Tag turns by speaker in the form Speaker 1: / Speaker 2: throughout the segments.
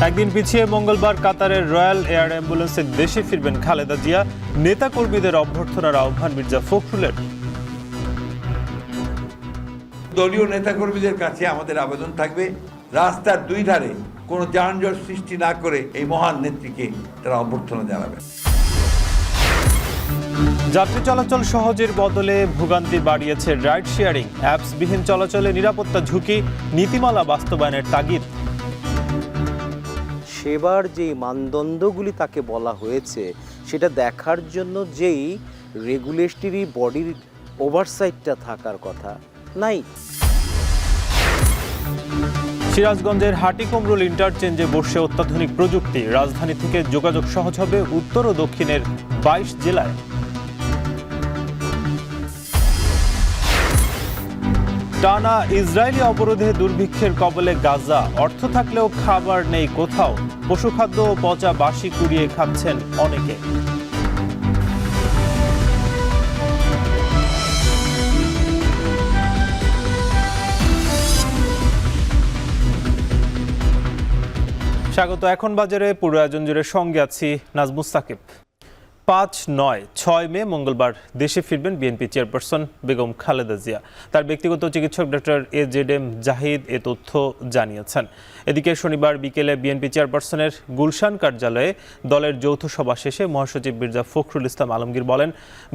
Speaker 1: একদিন পিছিয়ে মঙ্গলবার কাতারের রয়্যাল এয়ার অ্যাম্বুলেন্সে দেশে ফিরবেন খালেদা জিয়া। নেতাকর্মীদের অভ্যর্থনার আহ্বান মির্জা ফখরুলের।
Speaker 2: দলীয় নেতাকর্মীদের কাছে আমাদের আবেদন থাকবে, রাস্তার দুই ধারে কোনো যানজট সৃষ্টি না করে এই মহান নেত্রীকে তারা অভ্যর্থনা জানাবেন।
Speaker 1: যাত্রী চলাচল সহজের বদলে ভোগান্তি বাড়িয়েছে রাইড শেয়ারিং। অ্যাপসবিহীন চলাচলে নিরাপত্তা ঝুঁকি, নীতিমালা বাস্তবায়নের তাগিদ।
Speaker 3: সেবার যেই মানদণ্ডগুলি তাকে বলা হয়েছে সেটা দেখার জন্য যেই রেগুলেটরি বডির ওভারসাইটটা থাকার কথা নাই।
Speaker 1: সিরাজগঞ্জের হাটিকুমরুল ইন্টারচেঞ্জে বসে অত্যাধুনিক প্রযুক্তি। রাজধানী থেকে যোগাযোগ সহজ হবে উত্তর ও দক্ষিণের 22 জেলায়। টানা ইসরায়েলি অবরোধে দুর্ভিক্ষের কবলে গাজা। অর্থ থাকলেও খাবার নেই কোথাও। পশুখাদ্য ও পচা বাসি কুড়িয়ে খাচ্ছেন অনেকে। স্বাগত। এখন বাজারে পুরো আয়োজন জুড়ে সঙ্গে আছি নাজমুস সাকিব। 5, 9, 6 মে মঙ্গলবার দেশে ফিরবেন বিএনপি চেয়ারপারসন বেগম খালেদা জিয়া। তার ব্যক্তিগত চিকিৎসক ডক্টর AZM জাহিদ এ তথ্য জানিয়েছেন। এদিকে শনিবার বিকেলে বিএনপি চেয়ারপারসনের গুলশান কার্যালয়ে দলের যৌথ সভা শেষে মহাসচিব মির্জা ফখরুল ইসলাম আলমগীর বলেন,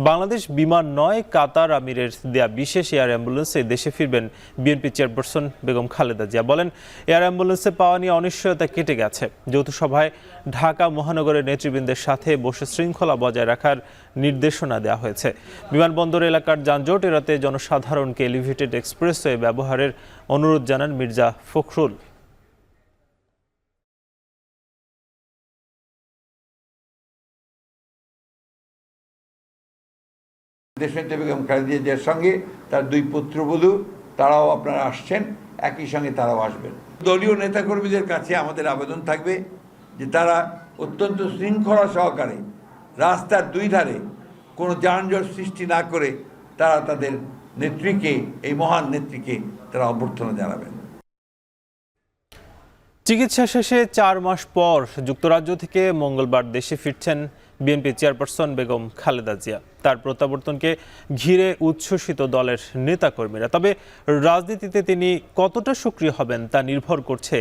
Speaker 1: বাংলাদেশ বিমান নয়, কাতার আমিরের দেয়া বিশেষ এয়ার অ্যাম্বুলেন্সে দেশে ফিরবেন বিএনপি চেয়ারপারসন বেগম খালেদা জিয়া। বলেন, এয়ার অ্যাম্বুলেন্সে পাওয়া নিয়ে অনিশ্চয়তা কেটে গেছে। যৌথ সভায় ঢাকা মহানগরের নেতৃবৃন্দের সাথে বসে শৃঙ্খলা বজায় রাখার নির্দেশনা দেওয়া হয়েছে। বিমানবন্দর এলাকার যানজট এড়াতে জনসাধারণকে এলিভেটেড এক্সপ্রেসওয়ে ব্যবহারের অনুরোধ জানান মির্জা ফখরুল।
Speaker 2: দেশনেত্রী বেগম খালেদা জিয়ার সঙ্গে তার 2 পুত্রবধূ তারাও আপনারা আসছেন, একই সঙ্গে তারাও আসবেন। দলীয় নেতাকর্মীদের কাছে আমাদের আবেদন থাকবে যে তারা অত্যন্ত শৃঙ্খলা সহকারে রাস্তার 2 ধারে কোনো যানজট সৃষ্টি না করে তারা তাদের নেত্রীকে, এই মহান নেত্রীকে তারা অভ্যর্থনা জানাবেন।
Speaker 1: চিকিৎসা শেষে 4 মাস পর যুক্তরাজ্য থেকে মঙ্গলবার দেশে ফিরছেন বিএনপি চেয়ারপারসন বেগম খালেদা জিয়া। তার প্রত্যাবর্তনকে ঘিরে উচ্ছ্বসিত দলের নেতাকর্মীরা। তবে রাজনীতিতে তিনি কতটা সক্রিয় হবেন তা নির্ভর করছে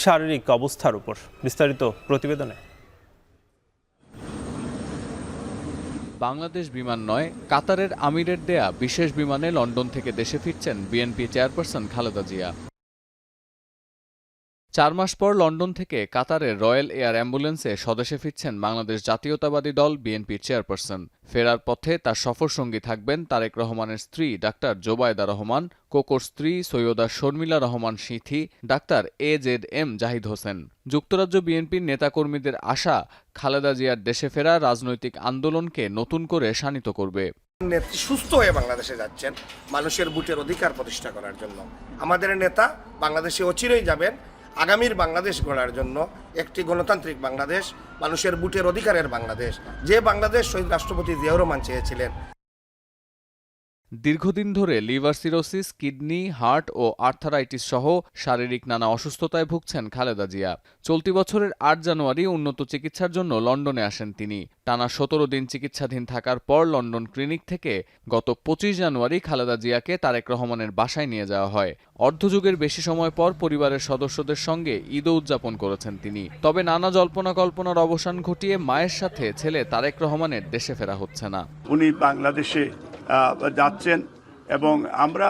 Speaker 1: শারীরিক অবস্থার উপর। বিস্তারিত প্রতিবেদনে।
Speaker 4: বাংলাদেশ বিমান নয়, কাতারের আমিরের দেয়া বিশেষ বিমানে লন্ডন থেকে দেশে ফিরছেন বিএনপি চেয়ারপারসন খালেদা জিয়া। 4 মাস পর লন্ডন থেকে কাতারের রয়্যাল এয়ার অ্যাম্বুলেন্সে স্বদেশে ফিরছেন বাংলাদেশ জাতীয়তাবাদী দল বিএনপির চেয়ারপারসন। ফেরার পথে তার সফরসঙ্গী থাকবেন তারেক রহমানের স্ত্রী ডাক্তার জোবায়দা রহমান, কোকোর স্ত্রী সৈয়দা শর্মিলা রহমান সিথি, ডাক্তার AZM জাহিদ হোসেন। যুক্তরাজ্য বিএনপির নেতাকর্মীদের আশা, খালেদা জিয়ার দেশে ফেরা রাজনৈতিক আন্দোলনকে নতুন করে শানিত করবে।
Speaker 5: নেত্রী সুস্থ হয়ে বাংলাদেশে যাচ্ছেন মানুষের ভোটের অধিকার প্রতিষ্ঠা করার জন্য। আমাদের নেতা বাংলাদেশে অচিরেই যাবেন আগামীর বাংলাদেশ গড়ার জন্য, একটি গণতান্ত্রিক বাংলাদেশ, মানুষের ভোটের অধিকারের বাংলাদেশ, যে বাংলাদেশ শহীদ রাষ্ট্রপতি জিয়াউর রহমান চেয়েছিলেন।
Speaker 4: দীর্ঘদিন ধরে লিভার সিরোসিস, কিডনি, হার্ট ও আর্থারাইটিস সহ শারীরিক নানা অসুস্থতায় ভুগছেন খালেদা জিয়া। চলতি বছরের 8 জানুয়ারি উন্নত চিকিৎসার জন্য লন্ডনে আসেন তিনি। টানা 17 দিন চিকিৎসাধীন থাকার পর লন্ডন ক্লিনিক থেকে গত 25 জানুয়ারি খালেদা জিয়াকে তারেক রহমানের বাসায় নিয়ে যাওয়া হয়। অর্ধযুগের বেশি সময় পর পরিবারের সদস্যদের সঙ্গে ঈদও উদযাপন করেছেন তিনি। তবে নানা জল্পনা কল্পনার অবসান ঘটিয়ে মায়ের সাথে ছেলে তারেক রহমানের দেশে ফেরা হচ্ছে না।
Speaker 6: উনি বাংলাদেশে যাচ্ছেন এবং আমরা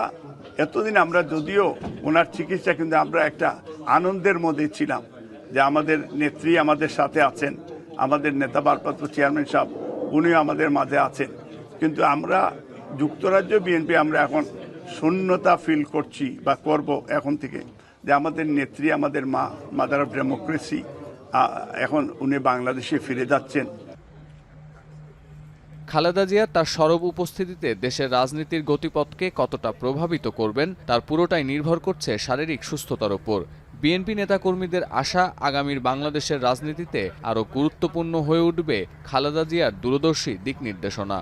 Speaker 6: এতদিন আমরা যদিও ওনার চিকিৎসা, কিন্তু আমরা একটা আনন্দের মধ্যে ছিলাম যে আমাদের নেত্রী আমাদের সাথে আছেন, আমাদের নেতা ভারপ্রাপ্ত চেয়ারম্যান সাহেব উনিও আমাদের মাঝে আছেন। কিন্তু আমরা যুক্তরাজ্য বিএনপি আমরা এখন শূন্যতা ফিল করছি বা করব এখন থেকে, যে আমাদের নেত্রী, আমাদের মা, মাদার অফ ডেমোক্রেসি, এখন উনি বাংলাদেশে ফিরে যাচ্ছেন।
Speaker 4: খালেদা জিয়া তার সরব উপস্থিতিতে দেশের রাজনীতির গতিপথকে কতটা প্রভাবিত করবেন তার পুরোটাই নির্ভর করছে শারীরিক সুস্থতার উপর। বিএনপি নেতাকর্মীদের আশা, আগামীর বাংলাদেশের রাজনীতিতে আরও গুরুত্বপূর্ণ হয়ে উঠবে খালেদা জিয়ার দূরদর্শী দিক নির্দেশনা।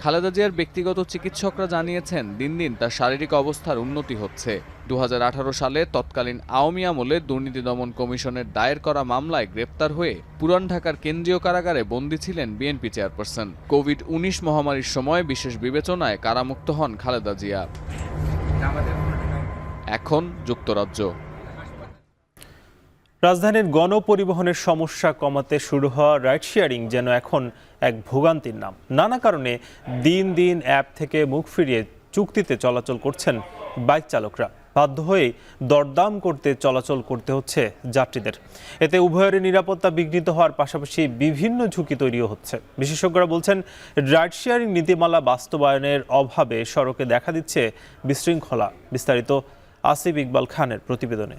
Speaker 4: খালেদা জিয়ার ব্যক্তিগত চিকিৎসকরা জানিয়েছেন, দিন দিন তার শারীরিক অবস্থার উন্নতি হচ্ছে। 2018 সালে তৎকালীন আওয়ামী আমলে দুর্নীতি দমন কমিশনের দায়ের করা মামলায় গ্রেপ্তার হয়ে পুরান ঢাকার কেন্দ্রীয় কারাগারে বন্দী ছিলেন বিএনপি চেয়ারপারসন। কোভিড-19 মহামারীর সময় বিশেষ বিবেচনায় কারামুক্ত হন খালেদা জিয়া। এখন যুক্তরাজ্য।
Speaker 1: রাজধানীর গণপরিবহনের সমস্যা কমাতে শুরু হওয়া রাইড শেয়ারিং যেন এখন এক ভোগান্তির নাম। নানা কারণে দিন দিন অ্যাপ থেকে মুখ ফিরিয়ে চুক্তিতে চলাচল করছেন বাইক চালকরা। বাধ্য হয়ে দরদাম করতে চলাচল করতে হচ্ছে যাত্রীদের। এতে উভয়ের নিরাপত্তা বিঘ্নিত হওয়ার পাশাপাশি বিভিন্ন ঝুঁকি তৈরিও হচ্ছে। বিশেষজ্ঞরা বলছেন, রাইড শেয়ারিং নীতিমালা বাস্তবায়নের অভাবে সড়কে দেখা দিচ্ছে বিশৃঙ্খলা। বিস্তারিত আসিফ ইকবাল খানের প্রতিবেদনে।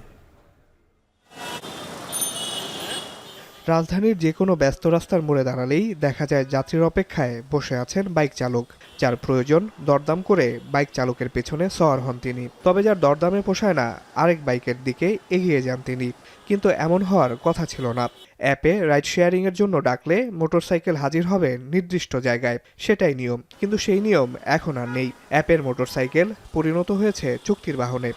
Speaker 7: রাজধানীর যে কোনো ব্যস্ত রাস্তার মোড়ে দাঁড়ালেই দেখা যায় যাত্রীর অপেক্ষায় বসে আছেন বাইক চালক। যার প্রয়োজন দরদাম করে বাইক চালকের পেছনে সওয়ার হন তিনি। তবে যার দরদামে পোষায় না, আরেক বাইকের দিকে এগিয়ে যান তিনি। কিন্তু এমন হওয়ার কথা ছিল না। অ্যাপে রাইড শেয়ারিংয়ের জন্য ডাকলে মোটরসাইকেল হাজির হবে নির্দিষ্ট জায়গায়, সেটাই নিয়ম। কিন্তু সেই নিয়ম এখন আর নেই। অ্যাপের মোটরসাইকেল পরিণত হয়েছে চুক্তির বাহনে।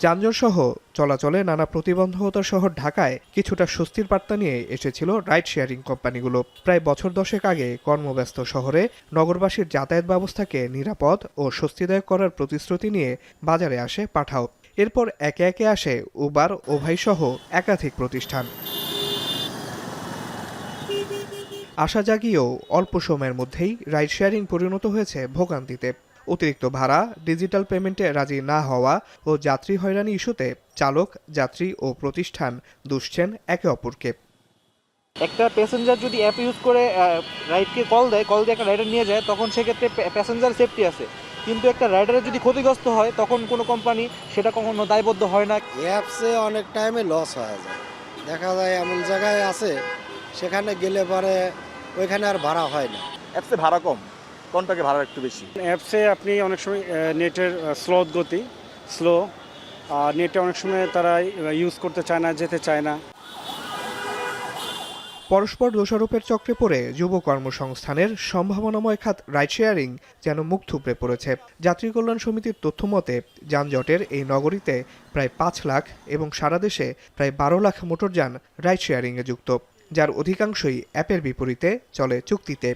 Speaker 7: যানজট সহ চলাচলে নানা প্রতিবন্ধকতার শহর ঢাকায় কিছুটা স্বস্তির বার্তা নিয়ে এসেছিল রাইড শেয়ারিং কোম্পানিগুলো। প্রায় বছর দশেক আগে কর্মব্যস্ত শহরে নগরবাসীর যাতায়াত ব্যবস্থাকে নিরাপদ ও স্বস্তিদায়ক করার প্রতিশ্রুতি নিয়ে বাজারে আসে পাঠাও। এরপর একে একে আসে উবার, ওভাই সহ একাধিক প্রতিষ্ঠান। আশা জাগিয়েও অল্প সময়ের মধ্যেই রাইড শেয়ারিং পরিণত হয়েছে ভোগান্তিতে। অতিরিক্ত ভাড়া, ডিজিটাল পেমেন্টে রাজি না হওয়া ও যাত্রী হয়রানি ইস্যুতে চালক, যাত্রী ও প্রতিষ্ঠান দুষছেন একে অপরকে।
Speaker 8: একটা প্যাসেঞ্জার যদি অ্যাপ ইউজ করে রাইডকে কল দিয়ে একটা রাইডার নিয়ে যায়, তখন সেক্ষেত্রে প্যাসেঞ্জার সেফটি আছে। কিন্তু একটা রাইডারের যদি ক্ষতিগ্রস্ত হয়, তখন কোনো কোম্পানি সেটা কখনো দায়বদ্ধ হয় না।
Speaker 9: অ্যাপসে অনেক টাইমে লস হয়ে যায়। দেখা যায় এমন জায়গায় আছে, সেখানে গেলে পরে ওইখানে আর ভাড়া হয় না।
Speaker 10: অ্যাপসে ভাড়া কম, কোনটাকে ভাড়া একটু বেশি।
Speaker 11: অ্যাপসে আপনি অনেক সময় নেটের স্লো নেটে অনেক সময় তারা ইউজ করতে চায় না, যেতে চায় না।
Speaker 7: পরস্পর দোষারোপের চক্রে পড়ে যুব কর্মসংস্থানের সম্ভাবনাময় খাত রাইড শেয়ারিং যেন মুখ থুবড়ে পড়েছে। যাত্রী কল্যাণ সমিতির তথ্য মতে যানজটের এই নগরীতে প্রায় 5 লাখ এবং সারা দেশে প্রায় 12 লাখ মোটরযান রাইড শেয়ারিংয়ে যুক্ত, যার অধিকাংশই অ্যাপের বিপরীতে চলে চুক্তিতে।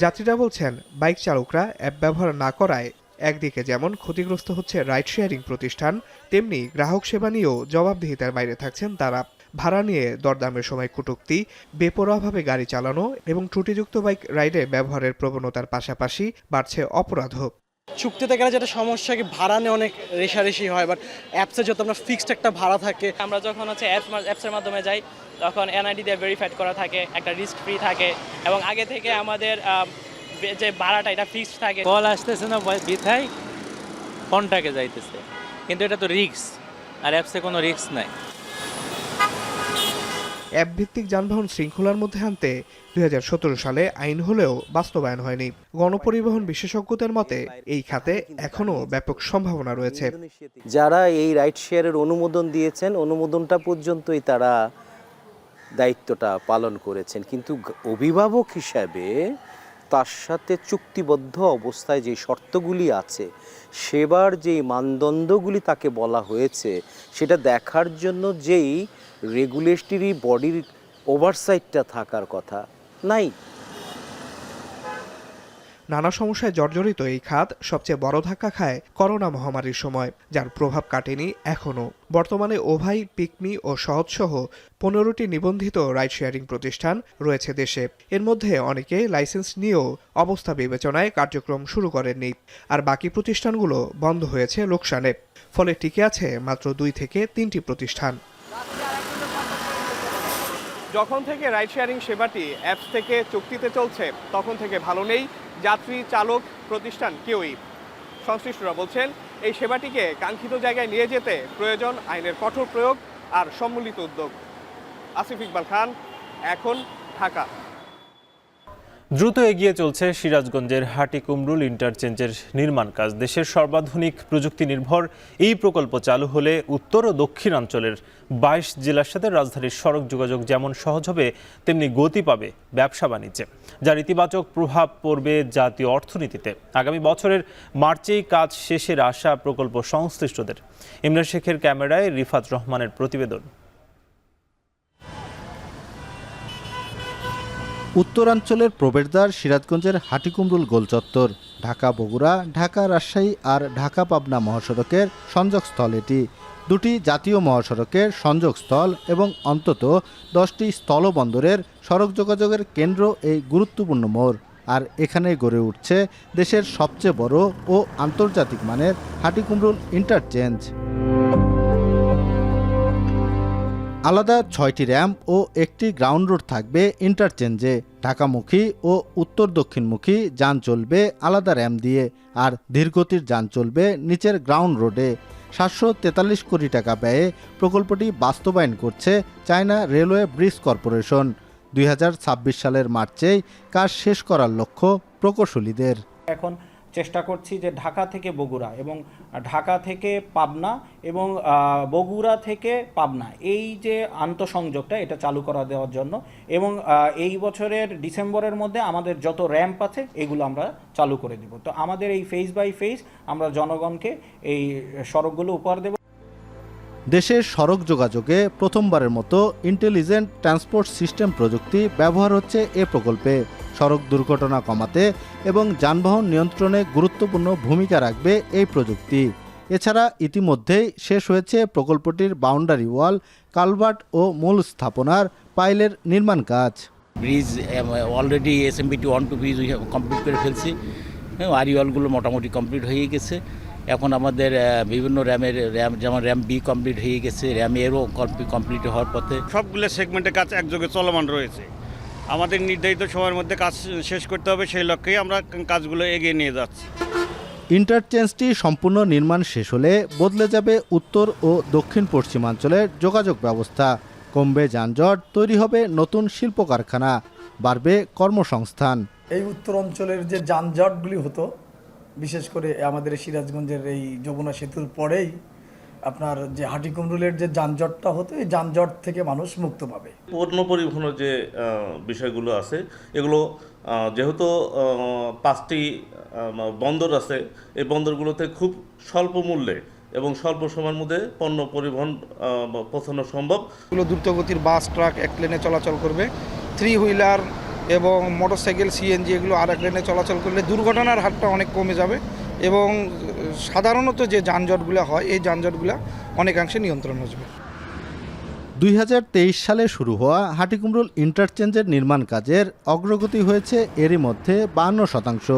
Speaker 7: যাত্রীরা বলছেন, বাইক চালকরা অ্যাপ ব্যবহার না করায় একদিকে যেমন ক্ষতিগ্রস্ত হচ্ছে রাইড শেয়ারিং প্রতিষ্ঠান, তেমনি গ্রাহক সেবা নিয়েও জবাবদিহিতার বাইরে থাকছেন তারা। ভাড়া নিয়ে দরদামের সময় কটূক্তি, বেপরোয়াভাবে গাড়ি চালানো এবং ত্রুটিযুক্ত বাইক রাইডে ব্যবহারের প্রবণতার পাশাপাশি বাড়ছে অপরাধও।
Speaker 8: চুক্তিতে গেলে যেটা সমস্যা, কি ভাড়া নিয়ে অনেক রেশারেশি হয়, বাট অ্যাপসে যত আপনার ফিক্সড একটা ভাড়া থাকে।
Speaker 12: আমরা যখন হচ্ছে অ্যাপসের মাধ্যমে যাই, তখন এনআইডি দিয়ে ভেরিফাইড করা থাকে, একটা রিস্ক ফ্রি থাকে এবং আগে থেকে আমাদের যে ভাড়াটা এটা ফিক্সড থাকে।
Speaker 13: কল আসতেছে না বিথায় কন্টাকে যাইতেছে, কিন্তু এটা তো রিস্ক, আর অ্যাপসে কোনো রিস্ক নাই।
Speaker 7: অ্যাপ ভিত্তিক যানবাহন শৃঙ্খলার মধ্যে আনতে 2017 সালে আইন হলেও বাস্তবায়ন হয়নি। গণপরিবহন বিশেষজ্ঞদের মতে এই খাতে এখনও ব্যাপক সম্ভাবনা রয়েছে।
Speaker 3: যারা এই রাইড শেয়ারের অনুমোদন দিয়েছেন, অনুমোদনটা পর্যন্তই তারা দায়িত্বটা পালন করেছেন, কিন্তু অভিভাবক হিসাবে তার সাথে চুক্তিবদ্ধ অবস্থায় যে শর্তগুলি আছে, সেবার যেই মানদণ্ডগুলি তাকে বলা হয়েছে, সেটা দেখার জন্য যেই রেগুলেটরি বডির ওভারসাইটটা থাকার কথা নাই।
Speaker 7: নানা সমস্যায় জর্জরিত এই খাত সবচেয়ে বড় ধাক্কা খায় করোনা মহামারীর সময়, যার প্রভাব কাটেনি এখনও। বর্তমানে ওভাই, পিকমি ও সহজসহ 15টি নিবন্ধিত রাইড শেয়ারিং প্রতিষ্ঠান রয়েছে দেশে। এর মধ্যে অনেকে লাইসেন্স নিয়েও অবস্থা বিবেচনায় কার্যক্রম শুরু করেননি, আর বাকি প্রতিষ্ঠানগুলো বন্ধ হয়েছে লোকসানে। ফলে টিকে আছে মাত্র 2 থেকে 3টি প্রতিষ্ঠান।
Speaker 14: যখন থেকে রাইড শেয়ারিং সেবাটি অ্যাপস থেকে চুক্তিতে চলছে, তখন থেকে ভালো নেই যাত্রী, চালক, প্রতিষ্ঠান কেউই। সংশ্লিষ্টরা বলছেন, এই সেবাটিকে কাঙ্ক্ষিত জায়গায় নিয়ে যেতে প্রয়োজন আইনের কঠোর প্রয়োগ আর সম্মিলিত উদ্যোগ। আসিফ ইকবাল খান, এখন, ঢাকা।
Speaker 1: দ্রুত এগিয়ে চলছে সিরাজগঞ্জের হাটিকুমরুল ইন্টারচেঞ্জের নির্মাণ কাজ। দেশের সর্বাধুনিক প্রযুক্তি নির্ভর এই প্রকল্প চালু হলে উত্তর ও দক্ষিণাঞ্চলের 22 জেলার সাথে রাজধানীর সড়ক যোগাযোগ যেমন সহজ হবে, তেমনি গতি পাবে ব্যবসা বাণিজ্যে, যার ইতিবাচক প্রভাব পড়বে জাতীয় অর্থনীতিতে। আগামী বছরের মার্চেই কাজ শেষের আশা প্রকল্প সংশ্লিষ্টদের। ইমরান শেখের ক্যামেরায় রিফাত রহমানের প্রতিবেদন।
Speaker 15: উত্তরাঞ্চলের প্রবেশদ্বার সিরাজগঞ্জের হাটিকুমরুল গোলচত্বর। ঢাকা বগুড়া, ঢাকা রাজশাহী আর ঢাকা পাবনা মহাসড়কের সংযোগস্থল এটি। দুটি জাতীয় মহাসড়কের সংযোগস্থল এবং অন্তত 10টি স্থলবন্দরের সড়ক যোগাযোগের কেন্দ্র এই গুরুত্বপূর্ণ মোড়। আর এখানেই গড়ে উঠছে দেশের সবচেয়ে বড় ও আন্তর্জাতিক মানের হাটিকুমরুল ইন্টারচেঞ্জ। আলাদা 6টি র্যাম্প ও একটি গ্রাউন্ড রোড থাকবে ইন্টারচেঞ্জে। ঢাকামুখী ও উত্তর দক্ষিণমুখী যান চলবে আলাদা র্যাম্প দিয়ে, আর ধীরগতির যান চলবে নিচের গ্রাউন্ড রোডে। 743 কোটি টাকা ব্যয়ে প্রকল্পটি বাস্তবায়ন করছে চায়না রেলওয়ে ব্রিজ কর্পোরেশন। 2026 সালের মার্চেই কাজ শেষ করার লক্ষ্য প্রকৌশলীদের।
Speaker 16: এখন চেষ্টা করছি যে ঢাকা থেকে বগুড়া এবং ঢাকা থেকে পাবনা এবং বগুড়া থেকে পাবনা এই যে আন্তঃসংযোগটা এটা চালু করা দেওয়ার জন্য, এবং এই বছরের ডিসেম্বরের মধ্যে আমাদের যত র্যাম্প আছে এগুলো আমরা চালু করে দেব। তো আমাদের এই ফেজ বাই ফেজ আমরা জনগণকে এই সড়কগুলো উপহার দেব।
Speaker 15: দেশের সড়ক যোগাযোগে প্রথমবারের মতো ইন্টেলিজেন্ট ট্রান্সপোর্ট সিস্টেম প্রযুক্তি ব্যবহার হচ্ছে এ প্রকল্পে। সড়ক দুর্ঘটনা কমাতে এবং যানবাহন নিয়ন্ত্রণে গুরুত্বপূর্ণ ভূমিকা রাখবে এই প্রযুক্তি। এছাড়া ইতিমধ্যেই শেষ হয়েছে প্রকল্পটির বাউন্ডারি ওয়াল, কালভার্ট ও মূল স্থাপনার পাইলের নির্মাণ কাজ।
Speaker 17: Bridge already SMPT 1 to bridge complete করে ফেলছি। আরিওয়ালগুলো মোটামুটি কমপ্লিট হয়ে গেছে। এখন আমাদের বিভিন্ন র্যাম যেমন র্যাম বি কমপ্লিট হয়ে গেছে, র্যাম এরও কমপ্লিট হওয়ার পথে।
Speaker 11: সবগুলো সেগমেন্টের কাজ একযোগে চলমান রয়েছে। আমাদের নির্ধারিত সময়ের মধ্যে কাজ শেষ করতে হবে, সেই লক্ষ্যেই আমরা কাজগুলো এগিয়ে নিয়ে যাচ্ছি।
Speaker 15: ইন্টারচেঞ্জটি সম্পূর্ণ নির্মাণ শেষ হলে বদলে যাবে উত্তর ও দক্ষিণ পশ্চিমাঞ্চলের যোগাযোগ ব্যবস্থা। কমবে যানজট, তৈরি হবে নতুন শিল্প কারখানা, বাড়বে কর্মসংস্থান।
Speaker 18: এই উত্তর অঞ্চলের যে যানজটগুলি হতো, বিশেষ করে আমাদের সিরাজগঞ্জের এই যমুনা সেতুর পরেই আপনার যে হাটিকুমরুলের যে যানজটটা হতো, এই যানজট থেকে মানুষ মুক্ত পাবে।
Speaker 19: পণ্য পরিবহনের যে বিষয়গুলো আছে, এগুলো যেহেতু 5টি বন্দর আছে, এই বন্দরগুলোতে খুব স্বল্প মূল্যে এবং স্বল্প সময়ের মধ্যে পণ্য পরিবহন পৌঁছানো সম্ভব।
Speaker 20: এগুলো দ্রুতগতির বাস, ট্রাক এক লেনে চলাচল করবে। 3 হুইলার এবং মোটরসাইকেল, CNG এগুলো আর এক লেনে চলাচল করলে দুর্ঘটনার হারটা অনেক কমে যাবে এবং সাধারণত যে যানজটগুলো হয় এই যানজটগুলো অনেকাংশে নিয়ন্ত্রণ আসবে।
Speaker 15: 2023 সালে শুরু হওয়া হাটিকুমরুল ইন্টারচেঞ্জের নির্মাণ কাজের অগ্রগতি হয়েছে এরই মধ্যে 52%।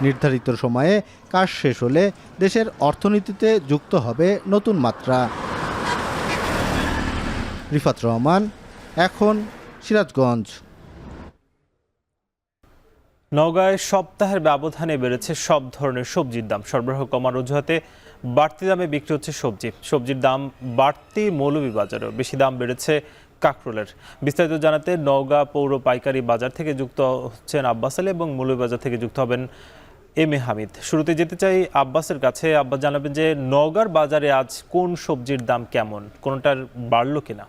Speaker 15: নির্ধারিত সময়ে কাজ শেষ হলে দেশের অর্থনীতিতে যুক্ত হবে নতুন মাত্রা। রিফাত রহমান, এখন সিরাজগঞ্জ।
Speaker 1: নওগাঁয় সপ্তাহের ব্যবধানে বেড়েছে সব ধরনের সবজির দাম। সরবরাহ কমার অজুহাতে বাড়তি দামে বিক্রি হচ্ছে সবজির দাম বাড়তি মৌলভীবাজারেও। বেশি দাম বেড়েছে কাকরোলের। বিস্তারিত জানাতে নওগাঁ পৌর পাইকারি বাজার থেকে যুক্ত হচ্ছেন আব্বাস আলী এবং মৌলভীবাজার থেকে যুক্ত হবেন এম এ হামিদ। শুরুতে যেতে চাই আব্বাসের কাছে। আব্বাস, জানাবেন যে নওগাঁর বাজারে আজ কোন সবজির দাম কেমন, কোনটার বাড়লো কিনা?